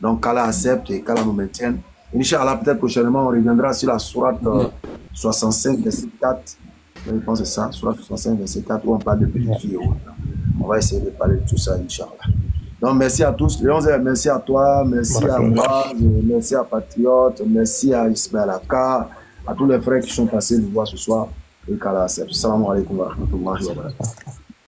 Donc, qu'Allah accepte et qu'Allah nous maintienne. Inch'Allah, peut-être prochainement, on reviendra sur la sourate 65, verset 4. Je pense que c'est ça, sourate 65, verset 4, où on parle de petites filles. On va essayer de parler de tout ça, Inch'Allah. Donc, merci à tous. Léon, merci à toi, merci à moi, merci à Patriote, merci à Ismaël Aka, à tous les frères qui sont passés nous voir ce soir. Et qu'Allah accepte. Salam alaikum wa rahmatullahi wa barakatuh.